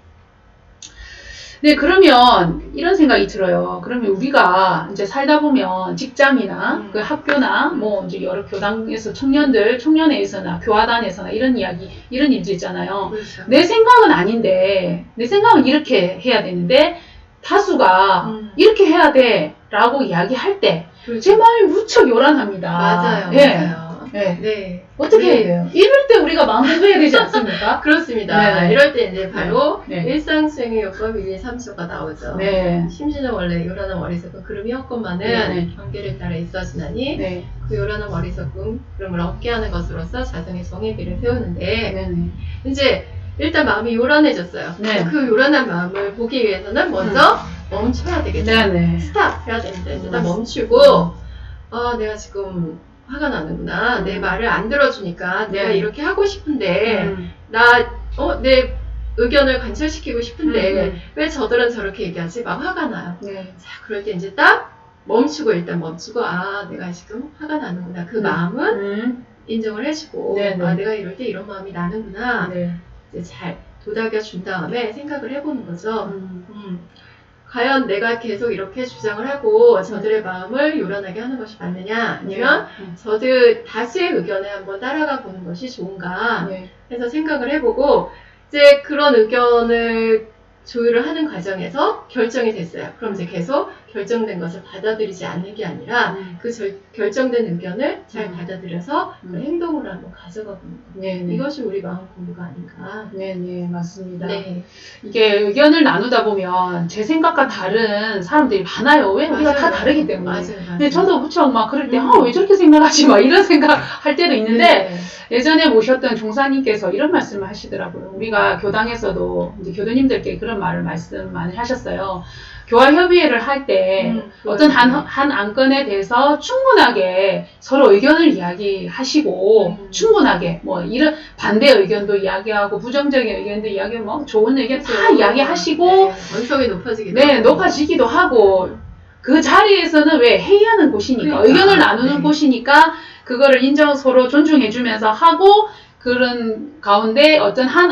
네, 그러면 이런 생각이 들어요. 그러면 우리가 이제 살다 보면 직장이나 그 학교나 뭐 이제 여러 교당에서 청년회에서나 교화단에서나 이런 이야기, 이런 일들 있잖아요. 그렇죠. 내 생각은 아닌데, 내 생각은 이렇게 해야 되는데, 다수가 이렇게 해야 돼 라고 이야기할 때, 그렇죠. 제 마음이 무척 요란합니다. 맞아요. 예. 맞아요. 예. 네. 어떻게 해야 돼요? 이럴 때 우리가 마음 공부해야 되지 않습니까? 그렇습니다. 네네. 이럴 때 이제 바로 네. 일상수행의요법 1, 2, 3조가 나오죠. 네. 심지는 원래 요란한 머리석은 그름이 헛것만은 네. 경계를 따라 있어지나니 네. 그 요란한 머리석은 그름을 얻게 하는 것으로서 자성의 성의비를 세우는데 네네. 이제 일단 마음이 요란해졌어요. 네. 그 요란한 마음을 보기 위해서는 먼저 멈춰야 되겠죠. 네네. 스탑 해야 됩니다. 일단 맞습니다. 멈추고 내가 지금 화가 나는구나. 내 말을 안 들어주니까 내가 네. 이렇게 하고 싶은데 내 의견을 관철시키고 싶은데 왜 저들은 저렇게 얘기하지? 막 화가 나요. 네. 자, 그럴 때 이제 딱 일단 멈추고 내가 지금 화가 나는구나. 그 마음은 인정을 해주고 네네. 내가 이럴 때 이런 마음이 나는구나. 네. 이제 잘 도닥여 준 다음에 생각을 해보는 거죠. 과연 내가 계속 이렇게 주장을 하고 저들의 마음을 요란하게 하는 것이 맞느냐 아니면 저들 다수의 의견에 한번 따라가 보는 것이 좋은가 네. 해서 생각을 해보고 이제 그런 의견을 조율을 하는 과정에서 결정이 됐어요. 그럼 이제 계속 결정된 것을 받아들이지 않는 게 아니라 그 결정된 의견을 잘 받아들여서 그 행동으로 한번 가져가 보는 거예요. 네네. 이것이 우리 마음 공부가 아닌가. 네네, 맞습니다. 네. 이게 의견을 나누다 보면 제 생각과 다른 사람들이 많아요. 왜? 우리가 다 다르기 때문에. 맞아요. 근데 저도 무척 막 그럴 때, 왜 저렇게 생각하지? 막 이런 생각 할 때도 있는데, 네. 예전에 모셨던 종사님께서 이런 말씀을 하시더라고요. 우리가 교당에서도 이제 교도님들께 그런 말씀 많이 하셨어요. 교화협의회를 할 때 어떤 한 안건에 대해서 충분하게 서로 의견을 이야기하시고 충분하게 뭐 이런 반대 의견도 이야기하고 부정적인 의견도 이야기하고 뭐 좋은 의견 다 이야기하시고 원성이 높아지기도 네, 높아지기도 하고 그 자리에서는 왜 회의하는 곳이니까 의견을 나누는 곳이니까 그거를 서로 존중해주면서 하고 그런 가운데 어떤 한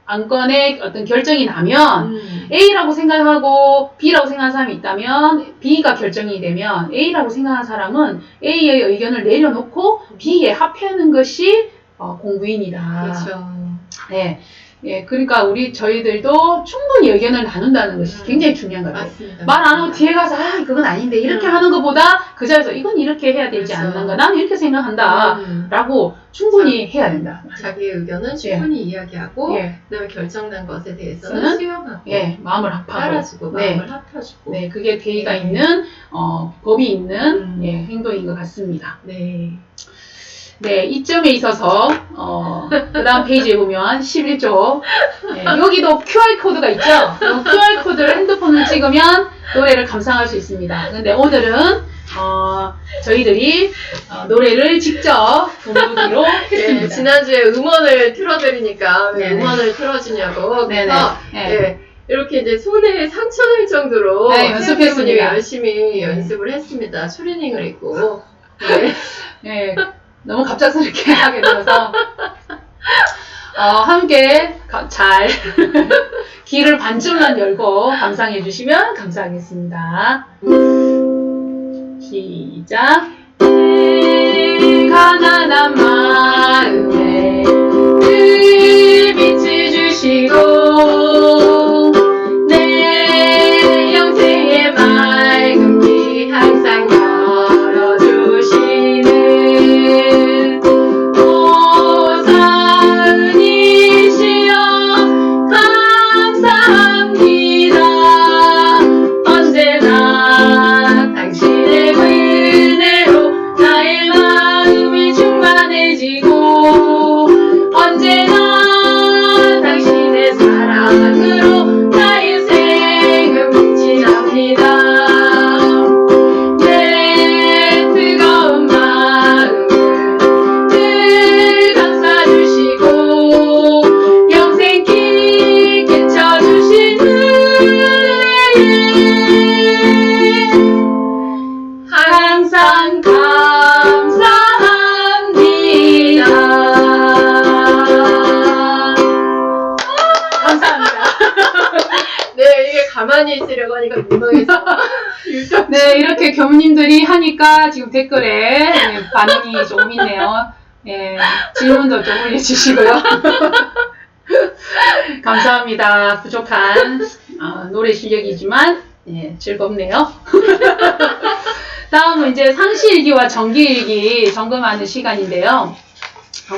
안건의 어떤 결정이 나면 A라고 생각하고 B라고 생각하는 사람이 있다면 B가 결정이 되면 A라고 생각하는 사람은 A의 의견을 내려놓고 B에 합하는 것이 공부인이다. 그렇죠. 네. 예, 그러니까 저희들도 충분히 의견을 나눈다는 것이 굉장히 중요한 것 같아요. 맞습니다. 말 안 하고 뒤에 가서 그건 아닌데 이렇게 하는 것보다 그 자리에서 이건 이렇게 해야 되지 그렇죠. 않는가 나는 이렇게 생각한다 라고 충분히 해야 된다. 자기의 의견은 충분히 이야기하고 예. 그다음에 결정된 것에 대해서는 수용하고 예, 마음을 합하고 따라주고 마음을 합쳐주고 네, 그게 대의가 있는 법이 있는 행동인 것 같습니다. 네. 네, 이점에 있어서 그 다음 페이지에 보면 11조 여기도 QR코드가 있죠. 이 QR코드를 핸드폰을 찍으면 노래를 감상할 수 있습니다. 근데 오늘은 저희들이 노래를 직접 부르기로 했습니다. 네, 지난주에 음원을 틀어드리니까 왜 네네. 음원을 틀어주냐고 그래서 네네. 이렇게 이제 손에 상처 날 정도로 네, 연습했습니다. 세연님이 열심히 연습을 했습니다. 추리닝을 입고 네. 네, 너무 갑작스럽게 하게 되어서 함께 잘 귀를 반쯤만 열고 감상해 주시면 감사하겠습니다. 시작. 가난한 마음에 늘 빛을 주시고 내 영생의 맑은 길 항상 열어주시는 오사은이시여 감사합니다. 언제나 당신의 은혜로 나의 마음이 충만해지고 언제나 당신의 네, 이렇게 교무님들이 하니까 지금 댓글에 네, 반응이 조금 있네요. 예, 질문도 좀 올려주시고요. 감사합니다. 부족한 노래 실력이지만 예, 즐겁네요. 다음은 이제 상시일기와 정기일기 점검하는 시간인데요.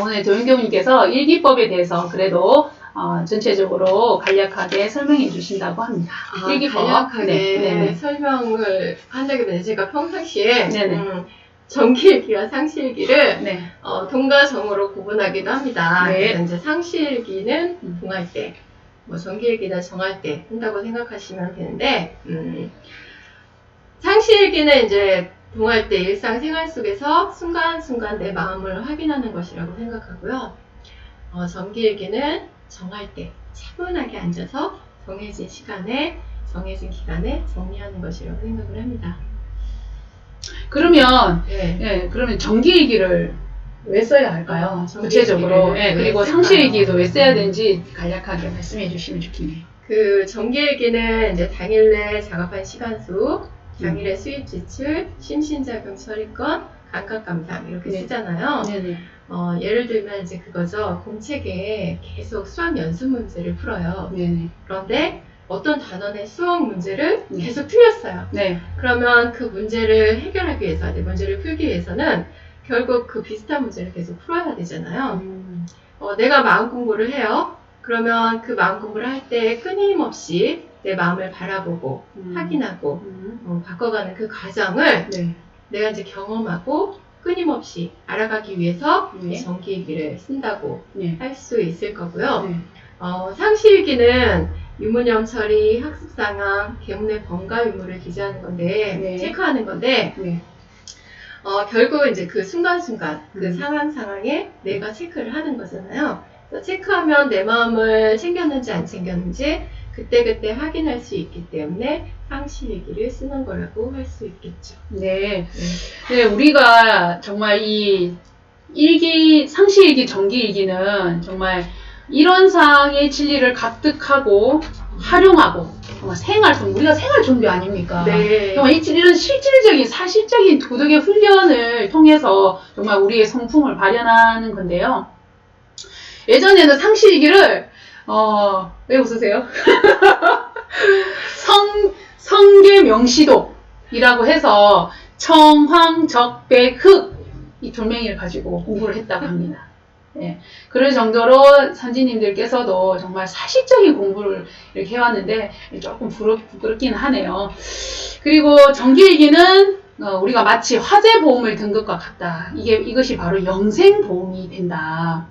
오늘 도윤교무님께서 일기법에 대해서 그래도 전체적으로 간략하게 설명해 주신다고 합니다. 일기법. 간략하게 네. 설명을 한다기보다 제가 평상시에 네네. 정기일기와 상시일기를 네. 동과 정으로 구분하기도 합니다. 네. 그래서 이제 상시일기는 동할 때, 뭐 정기일기나 정할 때 한다고 생각하시면 되는데, 상시일기는 이제 동할 때 일상생활 속에서 순간순간 내 마음을 확인하는 것이라고 생각하고요. 정기일기는 정할 때 차분하게 앉아서 정해진 시간에, 정해진 기간에 정리하는 것이라고 생각을 합니다. 그러면 네. 예, 그러면 정기일기를 왜 써야 할까요? 구체적으로. 예, 그리고 왜 상시일기도 왜 써야 되는지 간략하게 말씀해 주시면 좋겠네요. 그 정기일기는 이제 당일내 작업한 시간수, 당일의 수입 지출, 심신작용 처리권, 감각감상 이렇게 네. 쓰잖아요. 네네. 예를 들면 이제 그거죠. 공책에 계속 수학 연습 문제를 풀어요. 네네. 그런데 어떤 단원의 수학 문제를 네. 계속 틀렸어요. 네. 그러면 그 문제를 해결하기 위해서, 문제를 풀기 위해서는 결국 그 비슷한 문제를 계속 풀어야 되잖아요. 내가 마음 공부를 해요. 그러면 그 마음 공부를 할 때 끊임없이 내 마음을 바라보고 확인하고 바꿔가는 그 과정을 네. 내가 이제 경험하고 끊임없이 알아가기 위해서 네. 정기일기를 쓴다고 네. 할 수 있을 거고요. 네. 상시일기는 유문염 처리, 학습 상황, 계문의 번가 유무를 기재하는 건데, 네. 체크하는 건데, 네. 결국 이제 그 순간순간, 그 음. 상황에 내가 체크를 하는 거잖아요. 그래서 체크하면 내 마음을 챙겼는지 안 챙겼는지, 그때그때 확인할 수 있기 때문에 상시일기를 쓰는 거라고 할 수 있겠죠. 네. 네, 우리가 정말 이 일기, 상시일기, 정기일기는 정말 이런 상의 진리를 갑득하고 활용하고 정말 우리가 생활 준비 아닙니까? 네. 정말 이런 실질적인 사실적인 도덕의 훈련을 통해서 정말 우리의 성품을 발현하는 건데요. 예전에는 상시일기를 왜 웃으세요? 성계명시독이라고 해서 청황적백흑 이 돌멩이를 가지고 공부를 했다고 합니다. 예, 그럴 정도로 선지님들께서도 정말 사실적인 공부를 이렇게 해왔는데 조금 부끄럽긴 하네요. 그리고 정기일기는 우리가 마치 화재보험을 든 것과 같다. 이것이 바로 영생보험이 된다.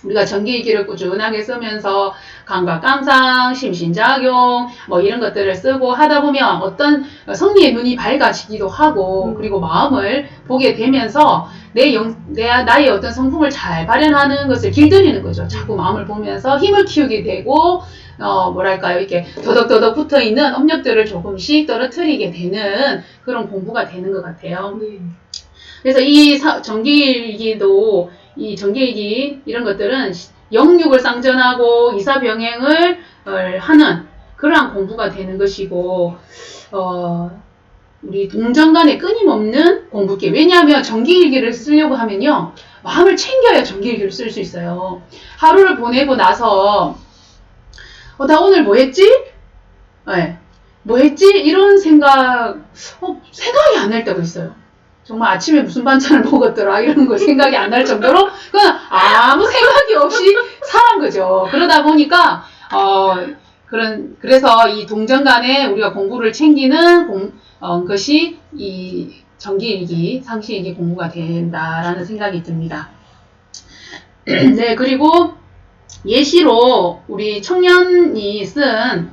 우리가 정기일기를 꾸준하게 쓰면서 감각감상, 심신작용 뭐 이런 것들을 쓰고 하다 보면 어떤 성리의 눈이 밝아지기도 하고 그리고 마음을 보게 되면서 나의 어떤 성품을 잘 발현하는 것을 길들이는 거죠. 자꾸 마음을 보면서 힘을 키우게 되고 이렇게 더덕더덕 붙어있는 업력들을 조금씩 떨어뜨리게 되는 그런 공부가 되는 것 같아요. 그래서 이 정기일기도 이 정기일기 이런 것들은 영육을 쌍전하고 이사병행을 하는 그러한 공부가 되는 것이고 우리 동정 간에 끊임없는 공부기. 왜냐하면 정기일기를 쓰려고 하면요 마음을 챙겨야 정기일기를 쓸 수 있어요. 하루를 보내고 나서 나 오늘 뭐 했지? 네. 뭐 했지? 이런 생각이 안 날 때가 있어요. 정말 아침에 무슨 반찬을 먹었더라 이런 거 생각이 안 날 정도로 그냥 아무 생각이 없이 살은 거죠. 그러다 보니까 그래서 이 동정 간에 우리가 공부를 챙기는 것이 이 정기일기, 상시일기 공부가 된다라는 생각이 듭니다. 네, 그리고 예시로 우리 청년이 쓴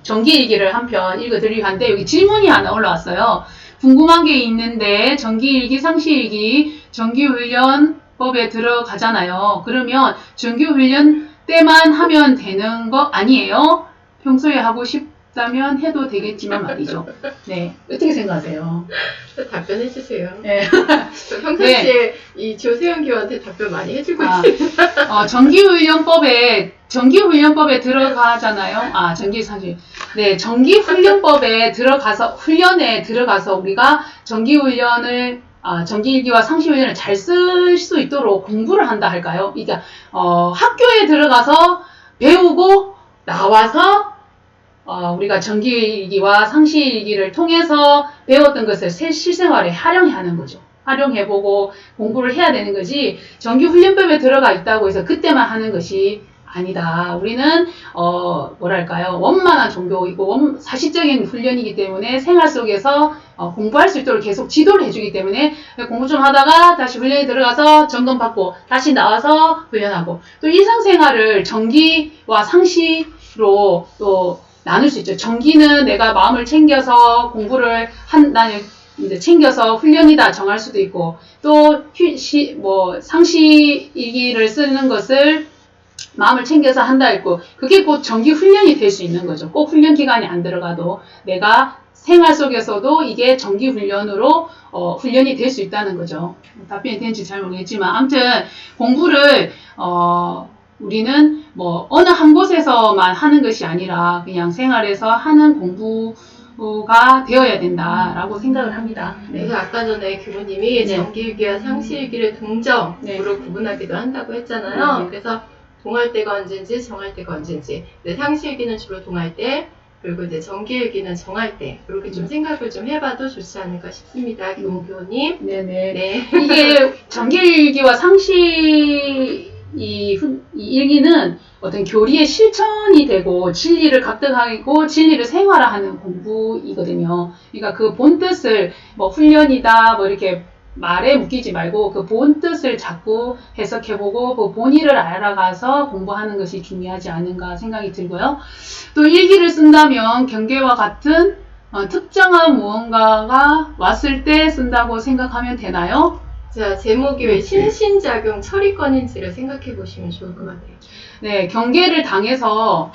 정기일기를 한 편 읽어드리려 하는데 여기 질문이 하나 올라왔어요. 궁금한 게 있는데 정기일기, 상시일기, 정기훈련법에 들어가잖아요. 그러면 정기훈련 때만 하면 되는 거 아니에요? 평소에 하고 있다면 해도 되겠지만 말이죠. 네, 어떻게 생각하세요? 답변해 주세요. 네. 저 평상시에 이 조세현 교한테 답변 많이 해주고 있어요. 정기훈련법에 들어가잖아요. 아, 네, 정기훈련법에 훈련에 들어가서 우리가 정기일기와 상시훈련을 잘 쓸 수 있도록 공부를 한다 할까요? 그러니까, 학교에 들어가서 배우고 나와서, 우리가 정기일기와 상시일기를 통해서 배웠던 것을 실생활에 활용하는 거죠. 활용해보고 공부를 해야 되는 거지, 정기훈련법에 들어가 있다고 해서 그때만 하는 것이 아니다. 우리는 원만한 종교이고 사실적인 훈련이기 때문에 생활 속에서 공부할 수 있도록 계속 지도를 해주기 때문에 공부 좀 하다가 다시 훈련에 들어가서 점검받고 다시 나와서 훈련하고, 또 일상생활을 정기와 상시로 또 나눌 수 있죠. 정기는 내가 마음을 챙겨서 공부를 이제 챙겨서 훈련이다 정할 수도 있고, 또 상시일기를 쓰는 것을 마음을 챙겨서 한다 했고, 그게 곧 정기 훈련이 될 수 있는 거죠. 꼭 훈련 기간이 안 들어가도 내가 생활 속에서도 이게 정기 훈련으로 훈련이 될 수 있다는 거죠. 답변이 되는지 잘 모르겠지만, 아무튼 공부를 우리는 어느 한 곳에서만 하는 것이 아니라 그냥 생활에서 하는 공부가 되어야 된다라고 생각을 합니다. 네. 그래서 아까 전에 교수님이 네. 정기일기와 상시일기를 동점으로 네. 구분하기도 한다고 했잖아요. 네. 그래서 동할 때가 언제인지 정할 때가 언제인지. 근데 상시일기는 주로 동할 때, 그리고 이제 정기일기는 정할 때, 이렇게 좀 생각을 좀 해봐도 좋지 않을까 싶습니다. 교우님. 네네. 네. 이게 정기일기와 상시 이 일기는 어떤 교리의 실천이 되고 진리를 각득하고 진리를 생활화하는 공부이거든요. 그러니까 그 본 뜻을 훈련이다 이렇게 말에 묶이지 말고 그 본 뜻을 자꾸 해석해보고 그 본의를 알아가서 공부하는 것이 중요하지 않은가 생각이 들고요. 또 일기를 쓴다면 경계와 같은 특정한 무언가가 왔을 때 쓴다고 생각하면 되나요? 자, 제목이 왜 신신작용 처리권인지를 생각해 보시면 좋을 것 같아요. 네, 경계를 당해서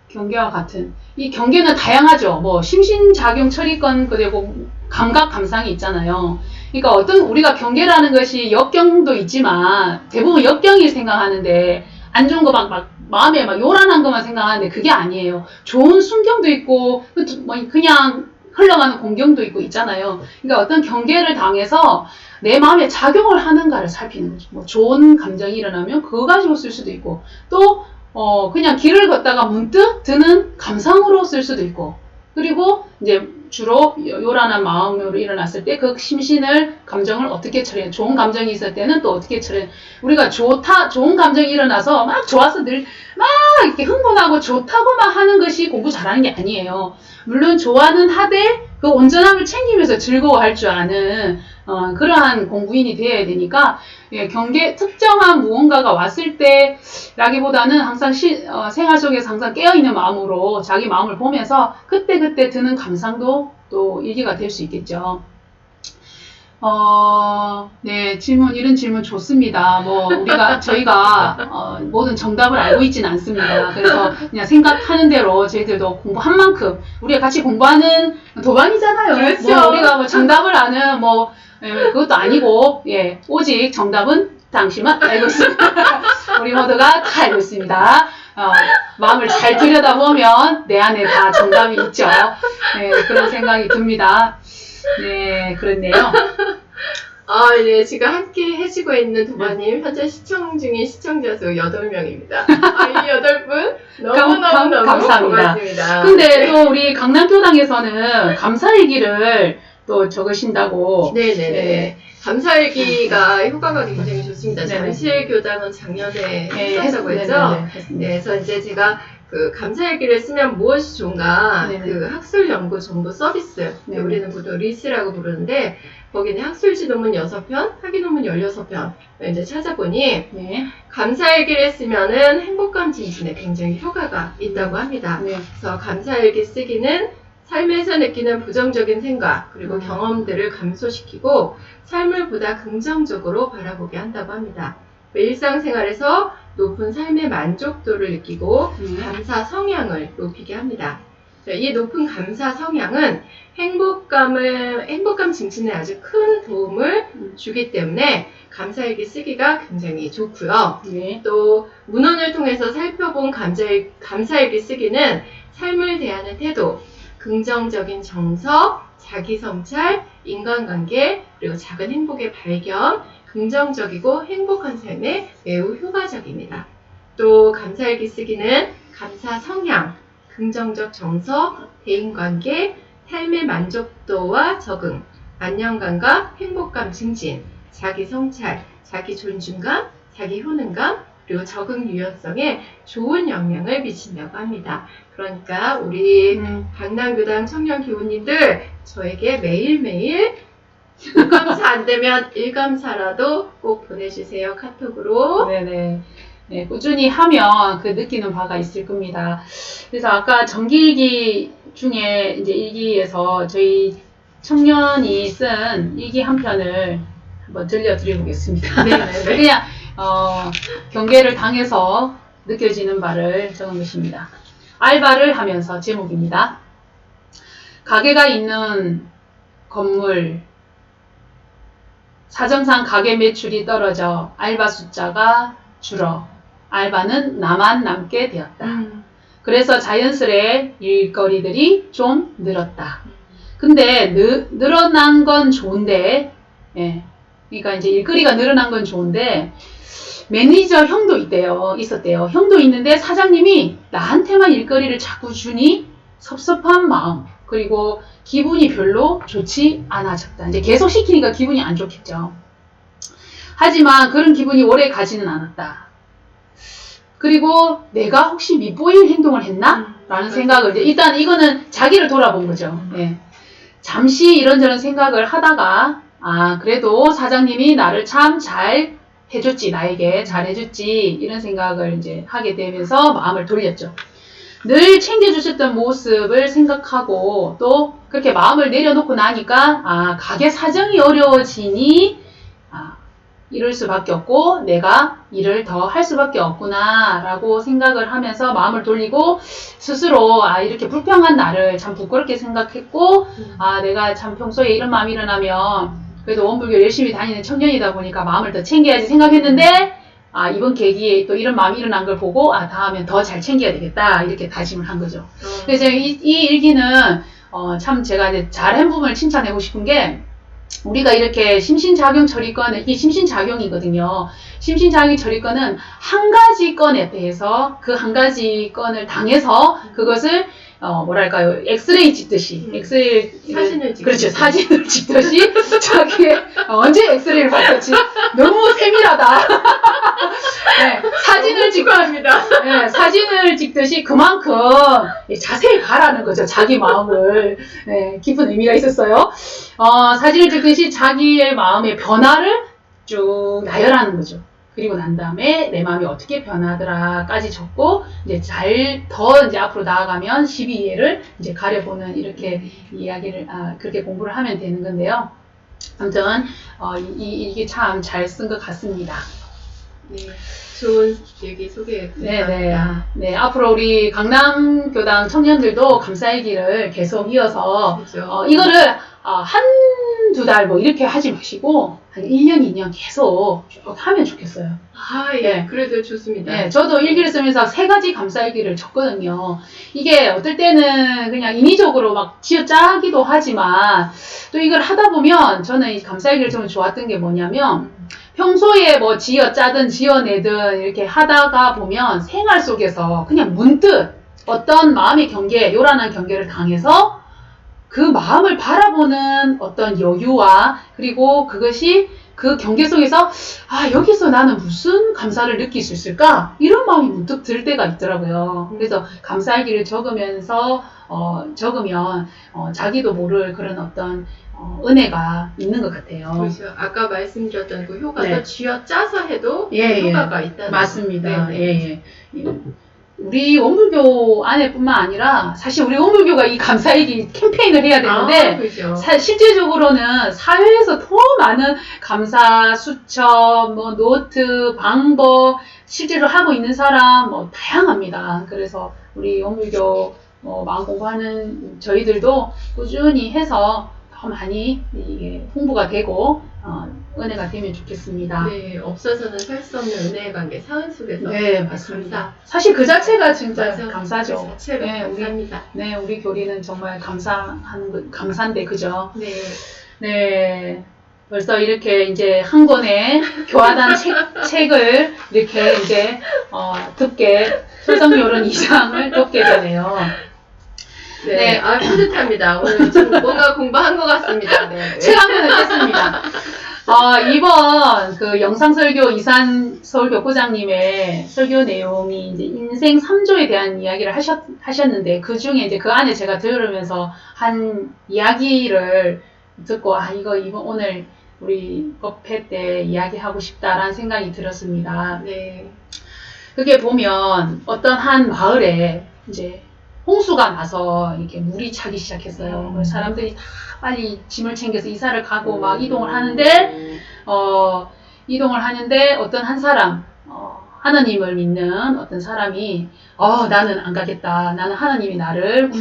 경계와 같은, 이 경계는 다양하죠. 심신작용 처리권, 그리고 감각 감상이 있잖아요. 그러니까 우리가 경계라는 것이 역경도 있지만 대부분 역경일 생각하는데, 안 좋은 거 마음에 요란한 것만 생각하는데 그게 아니에요. 좋은 순경도 있고 그냥 흘러가는 공경도 있잖아요. 그러니까 어떤 경계를 당해서 내 마음에 작용을 하는가를 살피는 거죠. 좋은 감정이 일어나면 그거 가지고 쓸 수도 있고, 또 그냥 길을 걷다가 문득 드는 감상으로 쓸 수도 있고, 그리고 이제 주로 요란한 마음으로 일어났을 때 그 감정을 어떻게 처리해, 좋은 감정이 있을 때는 또 어떻게 처리해. 우리가 좋은 감정이 일어나서 막 좋아서 막 이렇게 흥분하고 좋다고만 하는 것이 공부 잘하는 게 아니에요. 물론 좋아는 하되 그 온전함을 챙기면서 즐거워할 줄 아는 그러한 공부인이 되어야 되니까, 특정한 무언가가 왔을 때라기보다는 항상 생활 속에서 항상 깨어있는 마음으로 자기 마음을 보면서 그때그때 드는 감상도 또 일기가 될 수 있겠죠. 네, 이런 질문 좋습니다. 저희가 모든 정답을 알고 있지는 않습니다. 그래서 그냥 생각하는 대로 저희들도 공부한 만큼, 우리가 같이 공부하는 도반이잖아요. 그렇죠. 우리가 정답을 아는 그것도 아니고, 오직 정답은 당신만 알고 있습니다. 우리 모두가 다 알고 있습니다. 마음을 잘 들여다보면 내 안에 다 정답이 있죠. 네, 그런 생각이 듭니다. 네, 그렇네요. 네, 지금 함께 해주고 있는 도마님, 현재 시청 중인 시청자 수 8명입니다. 이 8분 너무너무 감사합니다. 고맙습니다. 근데 또 우리 강남교당에서는 감사일기를 또 적으신다고. 네네네. 네. 감사일기가 효과가 굉장히 좋습니다. 네네. 잠실교당은 작년에 네, 했었다고 했죠? 네네네. 네, 그래서 이제 제가 그 감사일기를 쓰면 무엇이 좋은가, 네네. 그 학술연구 정보 서비스, 네네. 우리는 보통 리스라고 부르는데, 거기는 학술지논문 6편, 학위논문 16편 이제 찾아보니, 네. 감사일기를 쓰면은 행복감 증진에 굉장히 효과가 있다고 합니다. 네. 그래서 감사일기 쓰기는 삶에서 느끼는 부정적인 생각 그리고 경험들을 감소시키고 삶을 보다 긍정적으로 바라보게 한다고 합니다. 일상생활에서 높은 삶의 만족도를 느끼고 감사 성향을 높이게 합니다. 이 높은 감사 성향은 행복감 증진에 아주 큰 도움을 주기 때문에 감사일기 쓰기가 굉장히 좋고요. 네. 또 문헌을 통해서 살펴본 감사일기 쓰기는 삶을 대하는 태도, 긍정적인 정서, 자기 성찰, 인간관계, 그리고 작은 행복의 발견, 긍정적이고 행복한 삶에 매우 효과적입니다. 또 감사일기 쓰기는 감사 성향, 긍정적 정서, 대인관계, 삶의 만족도와 적응, 안정감과 행복감 증진, 자기 성찰, 자기 존중감, 자기 효능감, 그리고 적응 유연성에 좋은 영향을 미친다고 합니다. 그러니까 우리 강남교당 청년 교우님들 저에게 매일매일 5감사 안 되면 1감사라도 꼭 보내주세요. 카톡으로. 네네. 네, 꾸준히 하면 그 느끼는 바가 있을 겁니다. 그래서 아까 정기일기 중에 이제 일기에서 저희 청년이 쓴 일기 한 편을 한번 들려드려보겠습니다. 네네네. 그냥 경계를 당해서 느껴지는 바를 적은 것입니다. 알바를 하면서 제목입니다. 가게가 있는 건물 사정상 가게 매출이 떨어져 알바 숫자가 줄어 알바는 나만 남게 되었다. 그래서 자연스레 일거리들이 좀 늘었다. 근데 늘어난 건 좋은데, 예, 그러니까 이제 일거리가 늘어난 건 좋은데 매니저 형도 있었대요. 형도 있는데 사장님이 나한테만 일거리를 자꾸 주니 섭섭한 마음, 그리고 기분이 별로 좋지 않아졌다. 이제 계속 시키니까 기분이 안 좋겠죠. 하지만 그런 기분이 오래 가지는 않았다. 그리고 내가 혹시 밉보일 행동을 했나? 라는 생각을 이제 일단 이거는 자기를 돌아본 거죠. 예. 잠시 이런저런 생각을 하다가 그래도 사장님이 나를 참 잘 해줬지, 나에게 잘 해줬지, 이런 생각을 이제 하게 되면서 마음을 돌렸죠. 늘 챙겨주셨던 모습을 생각하고 또 그렇게 마음을 내려놓고 나니까 가게 사정이 어려워지니 이럴 수밖에 없고 내가 일을 더 할 수밖에 없구나 라고 생각을 하면서 마음을 돌리고 스스로 이렇게 불평한 나를 참 부끄럽게 생각했고 내가 참 평소에 이런 마음이 일어나면 그래도 원불교 열심히 다니는 청년이다 보니까 마음을 더 챙겨야지 생각했는데 이번 계기에 또 이런 마음이 일어난 걸 보고 다음엔 더 잘 챙겨야 되겠다 이렇게 다짐을 한 거죠. 그래서 이 일기는 참 제가 이제 잘한 부분을 칭찬하고 싶은 게 우리가 이렇게 심신작용 처리권은 이게 심신작용이거든요. 심신작용 처리권은 한 가지 건에 대해서 그 한 가지 건을 당해서 그것을 뭐랄까요, 엑스레이 찍듯이 사진을 찍듯이 그렇죠, 사진을 찍듯이 자기의 언제 엑스레이를 봤었지 너무 세밀하다. 네, 사진을 합니다. 네, 사진을 찍듯이 그만큼 자세히 가라는 거죠. 자기 마음을. 네, 깊은 의미가 있었어요. 사진을 찍듯이 자기의 마음의 변화를 쭉 나열하는 거죠. 그리고 난 다음에 내 마음이 어떻게 변하더라까지 적고 이제 더 이제 앞으로 나아가면 12예를 이제 가려보는 이렇게 이야기를 그렇게 공부를 하면 되는 건데요. 아무튼 이게 참 잘 쓴 것 같습니다. 네, 좋은 일기 소개 감사합니다. 네, 앞으로 우리 강남교당 청년들도 감사일기를 계속 이어서 그렇죠. 이거를 한두 달 뭐 이렇게 하지 마시고 한 1년, 2년 계속 쭉 하면 좋겠어요. 예, 네. 그래도 좋습니다. 네, 저도 일기를 쓰면서 3가지 감사일기를 적거든요. 이게 어떨 때는 그냥 인위적으로 막 쥐어짜기도 하지만 또 이걸 하다 보면 저는 이 감사일기를 좀 좋았던 게 뭐냐면 평소에 뭐 쥐어짜든 쥐어내든 이렇게 하다가 보면 생활 속에서 그냥 문득 어떤 마음의 경계, 요란한 경계를 당해서 그 마음을 바라보는 어떤 여유와 그리고 그것이 그 경계 속에서 여기서 나는 무슨 감사를 느낄 수 있을까? 이런 마음이 문득 들 때가 있더라고요. 그래서 감사일기를 적으면 자기도 모를 그런 어떤 은혜가 있는 것 같아요. 그렇죠. 아까 말씀드렸던 그 효과도 네. 쥐어짜서 해도 예, 효과가 있다는 맞습니다. 네. 예. 우리 원불교 안에뿐만 아니라 사실 우리 원불교가 이 감사일기 캠페인을 해야 되는데 그죠. 실제적으로는 사회에서 더 많은 감사 수첩, 뭐 노트, 방법 실제로 하고 있는 사람 뭐 다양합니다. 그래서 우리 원불교 마음 공부하는 저희들도 꾸준히 해서 더 많이 이게 홍보가 되고 은혜가 되면 좋겠습니다. 네, 없어서는 살 수 없는 은혜의 관계 사은 속에서. 네, 맞습니다. 사실 그 자체가 진짜 맞아. 감사죠. 그 자체로 네, 감사합니다. 우리 교리는 정말 감사인데, 그죠? 네. 네. 벌써 이렇게 이제 한 권의 교화단 책을 이렇게 이제, 듣게, 설성요론 2장을 듣게 되네요. 네, 아, 뿌듯합니다. 오늘 좀 뭔가 공부한 것 같습니다. 네. 책 한 권을 뺐습니다. 이번 그 영상설교 이산 서울교구장님의 설교 내용이 이제 인생 3조에 대한 이야기를 하셨는데 그 중에 이제 그 안에 제가 들으면서 한 이야기를 듣고 이거 오늘 우리 법회 때 이야기하고 싶다라는 생각이 들었습니다. 네. 그게 보면 어떤 한 마을에 이제 홍수가 나서 이렇게 물이 차기 시작했어요. 그래서 사람들이 다 빨리 짐을 챙겨서 이사를 가고 막 이동을 하는데 어떤 한 사람, 하나님을 믿는 어떤 사람이 나는 안 가겠다. 나는 하나님이 나를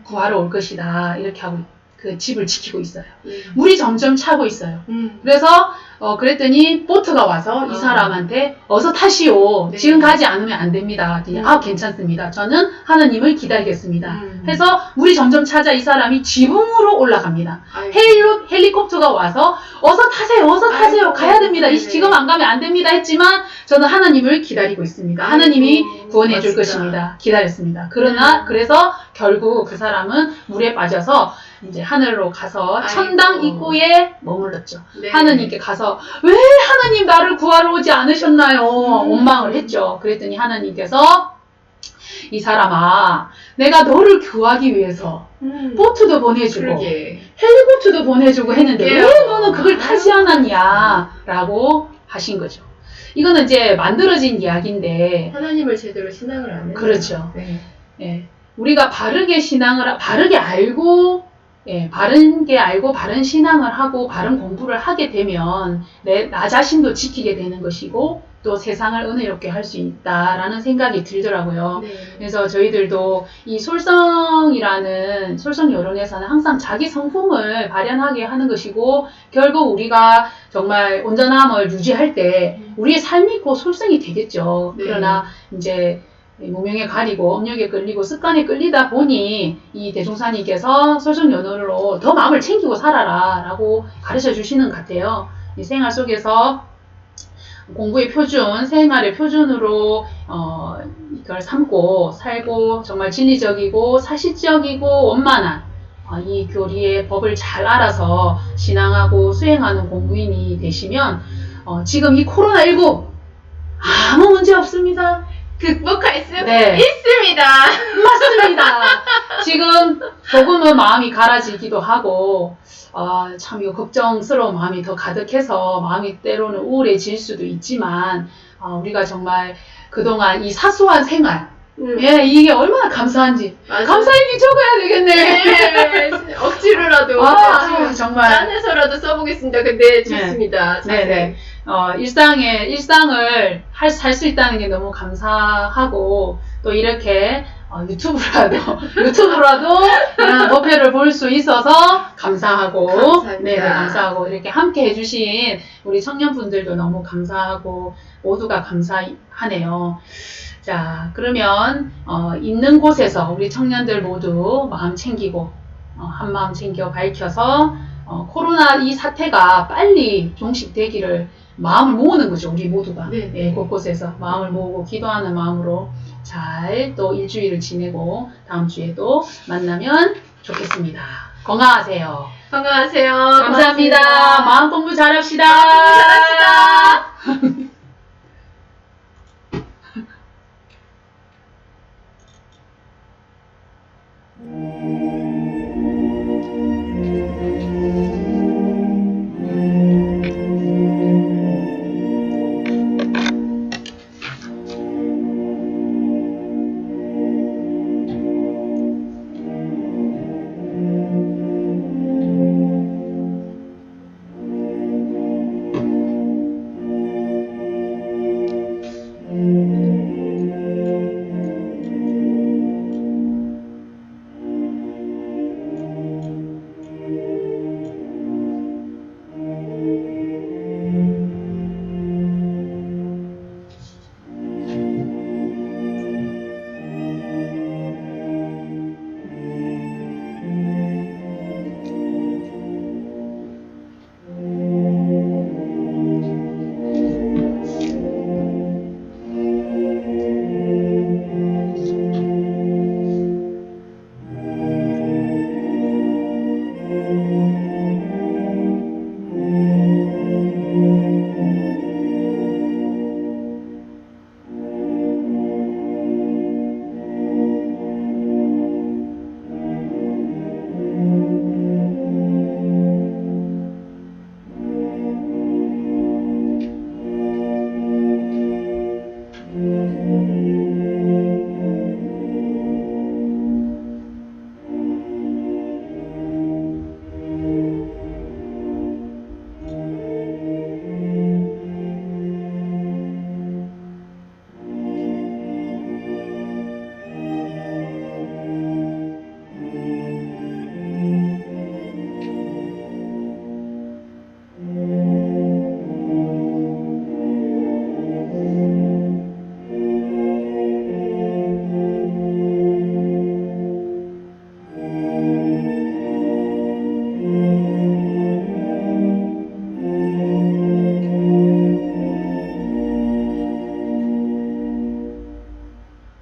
구하러 올 것이다. 이렇게 하고 그 집을 지키고 있어요. 물이 점점 차고 있어요. 그래서 그랬더니 보트가 와서 이 사람한테 어서 타시오. 네. 지금 가지 않으면 안 됩니다. 괜찮습니다. 저는 하나님을 기다리겠습니다. 해서 물이 점점 차자 이 사람이 지붕으로 올라갑니다. 헬리콥터가 와서 어서 타세요. 아이고, 가야 됩니다. 네네. 지금 안 가면 안 됩니다. 했지만 저는 하나님을 기다리고 있습니다. 아이고, 하나님이 구원해 줄 멋지다. 것입니다. 기다렸습니다. 그래서 결국 그 사람은 물에 빠져서 이제 하늘로 가서 아이고. 천당 입구에 머물렀죠. 네. 하느님께 가서 왜 하나님 나를 구하러 오지 않으셨나요? 원망을 했죠. 그랬더니 하나님께서 이 사람아, 내가 너를 구하기 위해서 보트도 보내주고 그러게. 헬리콥터도 보내주고 했는데 그러게요. 왜 너는 그걸 타지 않았냐? 라고 하신 거죠. 이거는 이제 만들어진 이야기인데 하나님을 제대로 신앙을 안 해요. 그렇죠. 네. 예, 우리가 바르게 알고 바른 신앙을 하고 바른 공부를 하게 되면 나 자신도 지키게 되는 것이고 또 세상을 은혜롭게 할 수 있다라는 생각이 들더라고요. 네. 그래서 저희들도 이 솔성요론에서는 항상 자기 성품을 발현하게 하는 것이고 결국 우리가 정말 온전함을 유지할 때 우리의 삶이 곧 솔성이 되겠죠. 네. 그러나 이제 무명에 가리고 업력에 끌리고 습관에 끌리다 보니 이 대종사님께서 솔성요론으로 더 마음을 챙기고 살아라 라고 가르쳐 주시는 것 같아요. 이 생활 속에서 공부의 표준, 생활의 표준으로 이걸 삼고 살고 정말 진리적이고 사실적이고 원만한 이 교리의 법을 잘 알아서 신앙하고 수행하는 공부인이 되시면 지금 이 코로나19 아무 문제 없습니다. 극복할 수 네. 있습니다. 맞습니다. 지금 조금은 마음이 가라지기도 하고 참 이거 걱정스러운 마음이 더 가득해서 마음이 때로는 우울해질 수도 있지만 우리가 정말 그동안 이 사소한 생활 이게 얼마나 감사한지 맞아요. 감사일기 적어야 되겠네. 네. 억지로라도 정말 짠해서라도 써보겠습니다. 근데 좋습니다. 네네. 일상을 살 수 있다는 게 너무 감사하고 또 이렇게 유튜브라도 이런 법회를 볼 수 있어서 감사하고 감사합니다. 네, 감사하고 이렇게 함께 해주신 우리 청년분들도 너무 감사하고 모두가 감사하네요. 자, 그러면 있는 곳에서 우리 청년들 모두 마음 챙기고 한 마음 챙겨 밝혀서 코로나 이 사태가 빨리 종식되기를 마음을 모으는 거죠. 우리 모두가 네. 예, 곳곳에서 마음을 모으고 기도하는 마음으로 잘 또 일주일을 지내고 다음 주에도 만나면 좋겠습니다. 건강하세요. 건강하세요. 감사합니다. 고맙습니다. 마음 공부 잘합시다. 마음 공부 잘합시다.